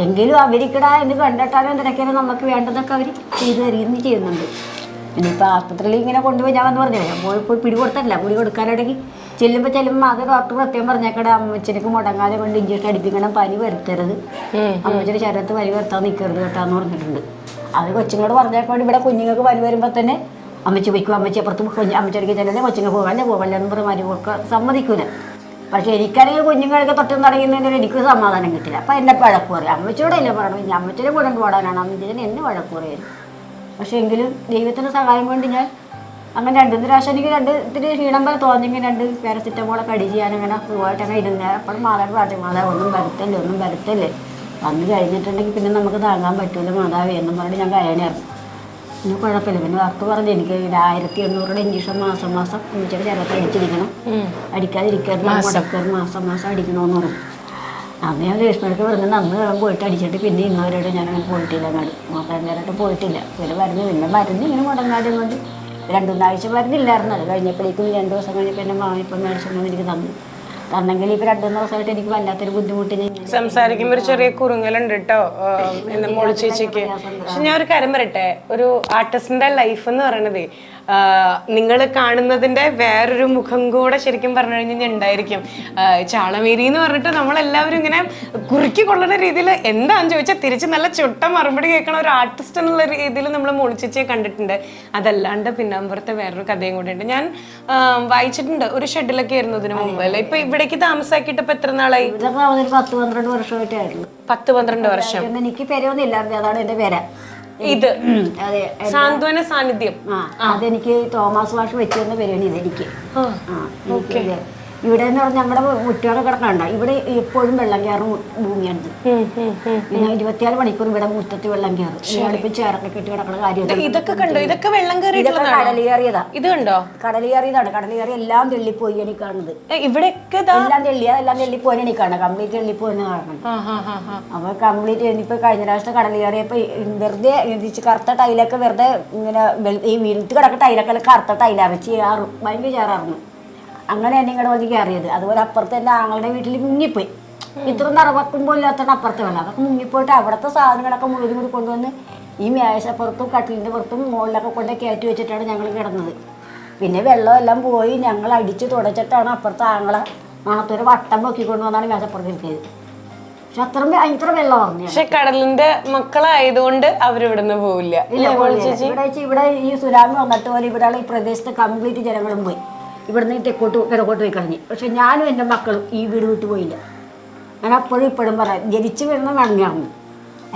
എങ്കിലും അവർക്കിടാ എന്ന് കണ്ടിട്ടാലും എന്തൊക്കെയാണ് നമുക്ക് വേണ്ടതൊക്കെ അവർ ചെയ്തു തരുകയും ചെയ്യുന്നുണ്ട്. ഇനിയിപ്പോൾ ആസ്പത്രിയിൽ ഇങ്ങനെ കൊണ്ടുപോയി ഞാൻ വന്ന് പറഞ്ഞില്ല, ഞാൻ പോയി പിടി കൊടുക്കാനാണെങ്കിൽ ചെല്ലുമ്പോൾ അത് ഡോക്ടർ പ്രത്യേകം പറഞ്ഞേക്കട അമ്മച്ചനക്ക് മുടങ്ങാതെ കൊണ്ട് ഇഞ്ചക്ഷൻ അടിപ്പിക്കണം, പനി വരുത്തരുത്, അമ്മച്ചൻ്റെ ശരീരത്ത് പനി വരുത്താൻ നിൽക്കരുത് കേട്ടാന്ന് പറഞ്ഞിട്ടുണ്ട്. അത് കൊച്ചുങ്ങളോട് പറഞ്ഞേക്കൊണ്ട് ഇവിടെ കുഞ്ഞുങ്ങൾക്ക് പനി വരുമ്പോൾ തന്നെ അമ്മച്ചി വയ്ക്കും, അമ്മച്ചി അപ്പുറത്ത് അമ്മച്ചടിക്ക് ചെല്ലുന്നത് കൊച്ചുങ്ങൾ പോകല്ലേ എന്ന് പറഞ്ഞ് മരുന്ന് കൊടുക്കാൻ സമ്മതിക്കൂല. പക്ഷെ എനിക്കാണെങ്കിൽ കുഞ്ഞുങ്ങൾക്ക് തൊട്ടും തുടങ്ങുന്നതിന് എനിക്ക് സമാധാനം കിട്ടില്ല. അപ്പം എന്നെ വഴക്ക് പറയും. അമ്മച്ചോടല്ലേ പറയണം, ഇനി അമ്മച്ചനെ കൂടെ പോടാനാണ് അമ്മച്ചനെ എന്നെ വഴക്ക് പറയുമായിരുന്നു. പക്ഷെ എങ്കിലും ദൈവത്തിൻ്റെ സഹായം കൊണ്ട് ഞാൻ അങ്ങനെ 2 പ്രാവശ്യം എനിക്ക് 2 ഇത്തിരി ക്ഷീണം പോലെ തോന്നിയെങ്കിൽ 2 പാരസിറ്റമോളൊക്കെ അടിച്ച് ഞാനങ്ങനെ സുഖമായിട്ടങ്ങനെ ഇരുന്ന് അപ്പോൾ മാതാവ് പ്രാർത്ഥന, മാതാവ് ഒന്നും വരുത്തല്ലേ വന്ന് കഴിഞ്ഞിട്ടുണ്ടെങ്കിൽ പിന്നെ നമുക്ക് താങ്ങാൻ പറ്റൂല മാതാവേ എന്നും പറഞ്ഞിട്ട് ഞാൻ കരയാനായിരുന്നു. പിന്നെ കുഴപ്പമില്ല. പിന്നെ ഡോക്ടർ പറഞ്ഞു എനിക്ക് 1800 ഇഞ്ചക്ഷൻ മാസം അമ്മച്ചിയുടെ ശരീരത്തിൽ അടിച്ചിരിക്കണം, അടിക്കാതിരിക്കരുത്, മുടക്കരുത്, മാസം അടിക്കണമെന്ന് പറഞ്ഞു. അന്ന് ഞാൻ രേഷ്മയ്ക്ക് പറഞ്ഞത് അന്ന് പോയിട്ട് അടിച്ചിട്ട് പിന്നെ ഇന്നവരോട് ഞാനങ്ങനെ പോയിട്ടില്ല, അങ്ങോട്ട് നോക്കാനായിട്ട് പോയിട്ടില്ല. പിന്നെ മരുന്ന് ഇങ്ങനെ മുടങ്ങാതെ കൊണ്ട് 2-3 ആഴ്ച മരുന്നില്ലായിരുന്നു. അത് കഴിഞ്ഞപ്പോഴേക്കും 2 ദിവസം കഴിഞ്ഞപ്പോൾ എൻ്റെ മാമ ഇപ്പം മേടിച്ചൊന്നും എനിക്ക് തന്നെങ്കിൽ ഇപ്പം 2-3 ദിവസമായിട്ട് എനിക്ക് വല്ലാത്തൊരു ബുദ്ധിമുട്ടിന് സംസാരിക്കുമ്പോൾ ഒരു ചെറിയ കുറുങ്ങലുണ്ട് കേട്ടോ എന്റെ മോള് ചേച്ചിക്ക്. പക്ഷെ ഞാൻ ഒരു കാര്യം പറയട്ടെ, ഒരു ആർട്ടിസ്റ്റിന്റെ ലൈഫ് എന്ന് പറയണത് നിങ്ങൾ കാണുന്നതിന്റെ വേറൊരു മുഖം കൂടെ ശരിക്കും പറഞ്ഞു കഴിഞ്ഞാൽ ഉണ്ടായിരിക്കും. ചാളമേരി എന്ന് പറഞ്ഞിട്ട് നമ്മളെല്ലാവരും ഇങ്ങനെ കുറുക്കി കൊള്ളുന്ന രീതിയിൽ എന്താന്ന് ചോദിച്ചാൽ തിരിച്ച് നല്ല ചുട്ട മറുപടി കേൾക്കണ ഒരു ആർട്ടിസ്റ്റ് എന്നുള്ള രീതിയിൽ നമ്മൾ മോളിച്ചേച്ചിയെ കണ്ടിട്ടുണ്ട്. അതല്ലാണ്ട് പിന്നാമ്പുറത്തെ വേറൊരു കഥയും കൂടെ ഉണ്ട്. ഞാൻ വായിച്ചിട്ടുണ്ട്, ഒരു ഷെഡിലൊക്കെ ആയിരുന്നു ഇതിനു മുമ്പ് അല്ലേ. ഇപ്പൊ ഇവിടേക്ക് താമസാക്കിയിട്ട് ഇപ്പൊ എത്ര നാളായി? 10-12 വർഷമായിട്ടായിരുന്നു. 10-12 വർഷം. എനിക്ക് പേരൊന്നുമില്ലായിരുന്നു, അതാണ് എന്റെ പേര. ഇത് സാന്ത്വന സാന്നിധ്യം. അതെനിക്ക് തോമസ് മാഷ് വെച്ചു തന്ന പേരാണ് ഇതെനിക്ക്. ഇവിടെ എന്ന് പറഞ്ഞാൽ നമ്മുടെ മുറ്റോടെ കിടക്കണ്ട, ഇവിടെ എപ്പോഴും വെള്ളം കയറും ഭൂമിയാണ്. പിന്നെ 24 മണിക്കൂർ ഇവിടെ മുറ്റത്ത് വെള്ളം കയറും. ഇയാളിപ്പോ ചേറൊക്കെ കെട്ടി കിടക്കുന്ന കാര്യം. ഇതൊക്കെ കണ്ടോ? ഇതൊക്കെ വെള്ളം കടൽ കയറിയതാ. ഇത് കണ്ടോ? കടൽ കയറിയതാണ്. കടൽ കയറി എല്ലാം തെള്ളിപ്പോയി എനിക്ക് കാണുന്നത്. ഇവിടെയൊക്കെ എല്ലാം തെള്ളിപ്പോയി എനിക്ക് കാണാം. കംപ്ലീറ്റ് തെള്ളിപ്പോയെന്ന് കാണണം. അപ്പൊ കംപ്ലീറ്റ് ഇനിയിപ്പോ കഴിഞ്ഞ പ്രാവശ്യത്തെ കടൽ കയറിയപ്പോ വെറുതെ കറുത്ത ടൈലൊക്കെ വെറുതെ ഇങ്ങനെ ഈ വീട്ടിൽ കിടക്കുന്ന ടൈലൊക്കെ കറുത്ത ടൈലാണ് ചേറും, ഭയങ്കര ചേറാറുന്നു. അങ്ങനെ തന്നെ ഇങ്ങോട്ട് വന്ന് കയറിയത്. അതുപോലെ അപ്പുറത്ത് എൻ്റെ ആങ്ങളുടെ വീട്ടിൽ മുങ്ങിപ്പോയി. ഇത്ര നിറവക്കുമ്പോൾ ഇല്ലാത്തതാണ് അപ്പുറത്തെ വെള്ളം. അതൊക്കെ മുങ്ങിപ്പോയിട്ട് അവിടുത്തെ സാധനങ്ങളൊക്കെ മുഴുവൻ കൂടി കൊണ്ടുവന്ന് ഈ മേശപ്പുറത്തും കട്ടിലിൻ്റെ പുറത്തും മുകളിലൊക്കെ കൊണ്ട് കയറ്റി വെച്ചിട്ടാണ് ഞങ്ങൾ കിടന്നത്. പിന്നെ വെള്ളമെല്ലാം പോയി ഞങ്ങൾ അടിച്ച് തുടച്ചിട്ടാണ് അപ്പുറത്തെ ആങ്ങളെ നാളത്തൊരു വട്ടം പൊക്കിക്കൊണ്ട് വന്നാണ് മേശപ്പുറത്ത് ഇരിക്കുന്നത്. പക്ഷെ ഇത്ര വെള്ളം പറഞ്ഞു. പക്ഷെ കടലിന്റെ മക്കളായതുകൊണ്ട് അവരിവിടുന്ന് പോവില്ല. ഇവിടെ ഈ സുനാമി വന്നിട്ട് പോലെ ഇവിടെയുള്ള ഈ പ്രദേശത്തെ കംപ്ലീറ്റ് ജനങ്ങളും പോയി. ഇവിടുന്ന് കിഴക്കോട്ട് പോയി കളഞ്ഞു. പക്ഷെ ഞാനും എൻ്റെ മക്കളും ഈ വീട് വിട്ടു പോയില്ല. ഞാൻ അപ്പോഴും ഇപ്പോഴും പറയാം, ജനിച്ചു വരുന്ന മടങ്ങിയാകുന്നു.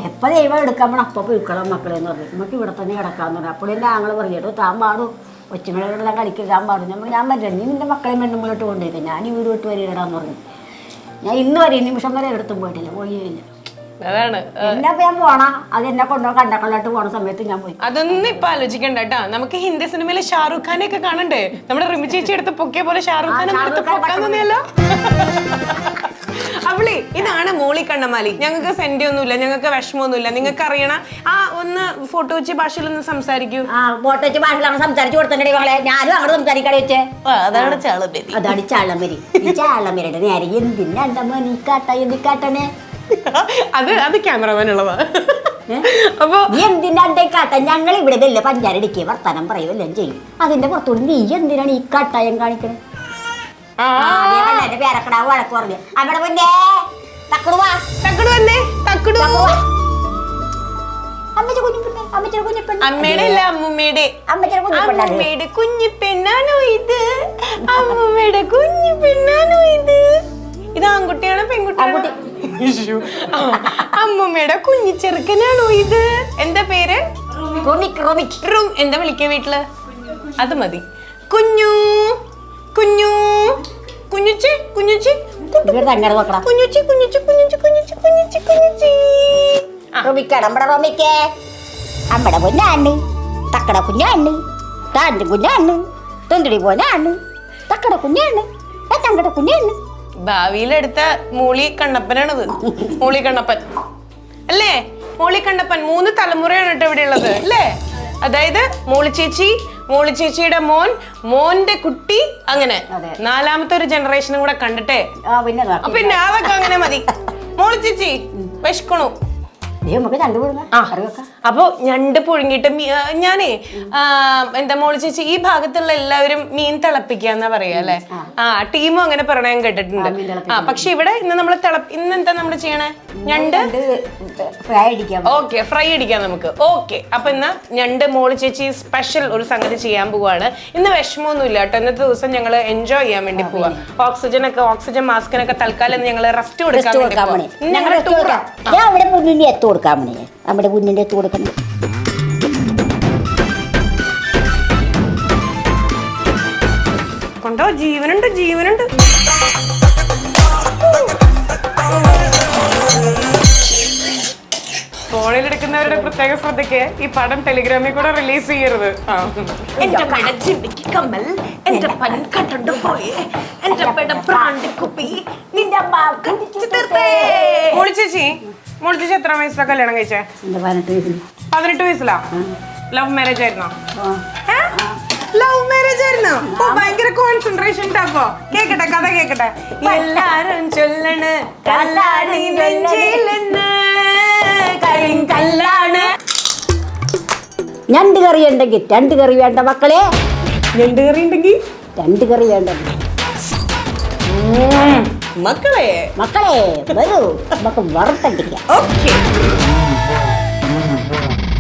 എപ്പോൾ ദൈവം എടുക്കാൻ വേണം അപ്പോൾ പോയിക്കളാം മക്കളെന്ന് പറഞ്ഞു. നമുക്ക് ഇവിടെ തന്നെ കിടക്കാമെന്ന് പറഞ്ഞു. അപ്പോൾ എൻ്റെ ആങ്ങൾ പറഞ്ഞു, കേട്ടോ താൻ പാടും കൊച്ചുങ്ങളെല്ലാം കളിക്കാൻ പാടും. ഞാൻ പറഞ്ഞു നീ നിൻ്റെ മക്കളെ മുന്നോട്ട് കൊണ്ടുപോയിക്കാം, ഞാൻ ഈ വീട് വിട്ട് വരികടാന്ന് പറഞ്ഞു. ഞാൻ ഇന്ന് വരെ ഈ നിമിഷം വരെ എടുത്തും പോയിട്ടില്ല, പോയില്ല. അതാണ് എന്നെ ഞാൻ പോണ അത് എന്നെ കൊണ്ടുപോകാൻ കണ്ടക്കൊള്ളാട്ട് പോണ സമയത്ത് ഞാൻ പോയി. അതൊന്നും ഇപ്പൊ ആലോചിക്കണ്ട കേട്ടാ. നമുക്ക് ഹിന്ദി സിനിമയിലെ ഷാറൂഖ് ഖാനെ ഒക്കെ കാണണ്ടേ? നമ്മുടെ റിമി ചേച്ചി എടുത്ത് പൊക്കിയ പോലെ ഷാറൂഖ് ഖാനെ പൊക്കാൻ തോന്നിയല്ലോ. അവളി ഇതാണ് മോളി കണ്ണമാലി. ഞങ്ങൾക്ക് സെന്റി ഒന്നുമില്ല, ഞങ്ങൾക്ക് വിഷമമൊന്നുമില്ല. നിങ്ങൾക്ക് അറിയണ ആ ഒന്ന് ഫോട്ടോ വെച്ച് ഭാഷയിലൊന്ന് സംസാരിക്കൂ. ഫോട്ടോ വെച്ച് ഭാഷയിലാണ് സംസാരിച്ചു കൊടുത്തിട്ടുണ്ടെങ്കിൽ മകളെ ഞാനും അങ്ങോട്ട് സംസാരിക്കാതെ വെച്ചേ. അതാണ് ചാളമേരി. അതാണ് ചാളമേരി. ഈ ചാളമേരിയുടെ നേരെ എന്തിനാണ്ടമ്മ നീ നീക്കാട്ടനെ. അത് ക്യാമറമാൻ ഉള്ളതാ. അപ്പൊ നീ എന്തിനാ കാട്ട? ഞങ്ങൾ ഇവിടെ വല്ല പഞ്ചാരടിക്കുക വർത്താനം പറയുമെല്ലാം ചെയ്യും. അതിന്റെ പുറത്തോട് നീ എന്തിനാണ് ഈ കാട്ടായം കാണിക്കണേ? പേരക്കടാവ് വഴക്ക് പറഞ്ഞു അവിടെ പിന്നെ അമ്മയുടെ അല്ല അമ്മൂമ്മയുടെ കുഞ്ഞു പെണ്ണാണോ ഇത്? അമ്മൂമ്മയുടെ കുഞ്ഞു പെണ്ണാണോ ഇത്? ഇത് ആൺകുട്ടിയാണോ പെൺകുട്ടിയാണോ? ഇശ്ശോ. ആ, അമ്മൂമ്മയുടെ കുഞ്ഞിച്ചെറുക്കനാണോ ഇത്? എന്താ പേര്? റൂം. എന്താ വിളിക്ക വീട്ടില്? അത് മതി. കുഞ്ഞു കുഞ്ഞു കുഞ്ഞുച്ചി കുഞ്ഞുച്ചി കുഞ്ഞുച്ചി കുഞ്ഞുച്ചി കുഞ്ഞുച്ചി കുഞ്ഞുച്ചി കുഞ്ഞുച്ചി കുഞ്ഞുച്ചി. അമ്മടെ കുഞ്ഞാണ്, തക്കട കുഞ്ഞാണ്, താൻ്റെ കുഞ്ഞാണ്, തൊണ്ടടി പോനാണ്, തക്കട കുഞ്ഞാണ്, തങ്കട കുഞ്ഞാണ്. ഭാവിയിലെടുത്ത മൂളി കണ്ണപ്പനാണത്. മൂളി കണ്ണപ്പൻ അല്ലേ? മൂളി കണ്ണപ്പൻ 3 തലമുറയാണ് കേട്ടോ ഇവിടെ ഉള്ളത് അല്ലേ? അതായത് മോളി ചേച്ചിയുടെ മോൻ, മോന്റെ കുട്ടി, അങ്ങനെ 4ാമത്തെ ഒരു ജനറേഷനും കൂടെ കണ്ടിട്ടേ. പിന്നെ അതൊക്കെ അങ്ങനെ മതി. മോളി ചേച്ചി വിശക്കണു. അപ്പൊ ഞണ്ട് പുഴുങ്ങിട്ട് ഞാനേ എന്താ മോളി ചേച്ചി, ഈ ഭാഗത്തുള്ള എല്ലാവരും മീൻ തിളപ്പിക്കാന്നാ പറയാ അല്ലെ? ആ ടീമും അങ്ങനെ പറയണ ഞാൻ കേട്ടിട്ടുണ്ട്. ആ പക്ഷെ ഇവിടെ ഇന്ന് നമ്മള് ഇന്ന് എന്താ നമ്മള് ചെയ്യണേ? ഞണ്ട് ഓക്കെ, ഫ്രൈ അടിക്കാം നമുക്ക്. ഓക്കെ, അപ്പൊ ഇന്ന് ഞണ്ട് മോളി ചേച്ചി സ്പെഷ്യൽ ഒരു സംഗതി ചെയ്യാൻ പോവാണ്. ഇന്ന് വിഷമമൊന്നും ഇല്ല കേട്ടോ. ഇന്നത്തെ ദിവസം ഞങ്ങള് എൻജോയ് ചെയ്യാൻ വേണ്ടി പോവാ. ഓക്സിജൻ മാസ്കിനൊക്കെ തൽക്കാലം ഞങ്ങള് റെസ്റ്റ് കൊടുക്കാൻ വേണ്ടി നമ്മുടെ കുഞ്ഞിന്റെ എത്ത് കൊടുക്കണം. കൊണ്ടോ ജീവനുണ്ട്. ഫോണിൽ എടുക്കുന്നവരുടെ പ്രത്യേക ശ്രദ്ധയ്ക്ക് ഈ പടം ടെലിഗ്രാമിൽ കൂടെ റിലീസ് ചെയ്യരുത്. മോളി ചേച്ചി എത്ര വയസ്സിലാ കല്യാണം കഴിച്ചേ? 18 വയസ്സിലാ? ലവ് മാരേജ് ആയിരുന്നോ? ലവ് മാരേജ് ആയിരുന്നോ? ഭയങ്കര കോൺസെൻട്രേഷൻ ഉണ്ടാക്കോ? കേക്കട്ടെ, കഥ കേക്കട്ടെ. എല്ലാരും ചൊല്ലണ് കല്ലാണ് നെഞ്ചിലെന്ന് കരിങ്കല്ലാണ്. ഞണ്ട് കറി ഉണ്ടെങ്കിൽ 2 കറി വേണ്ട മക്കളെ. ഞണ്ട് കറി ഉണ്ടെങ്കിൽ 2 കറി വേണ്ട മക്കളെ വരൂ, നമുക്ക് വറുത്തടിക്കാം. ഓക്കെ.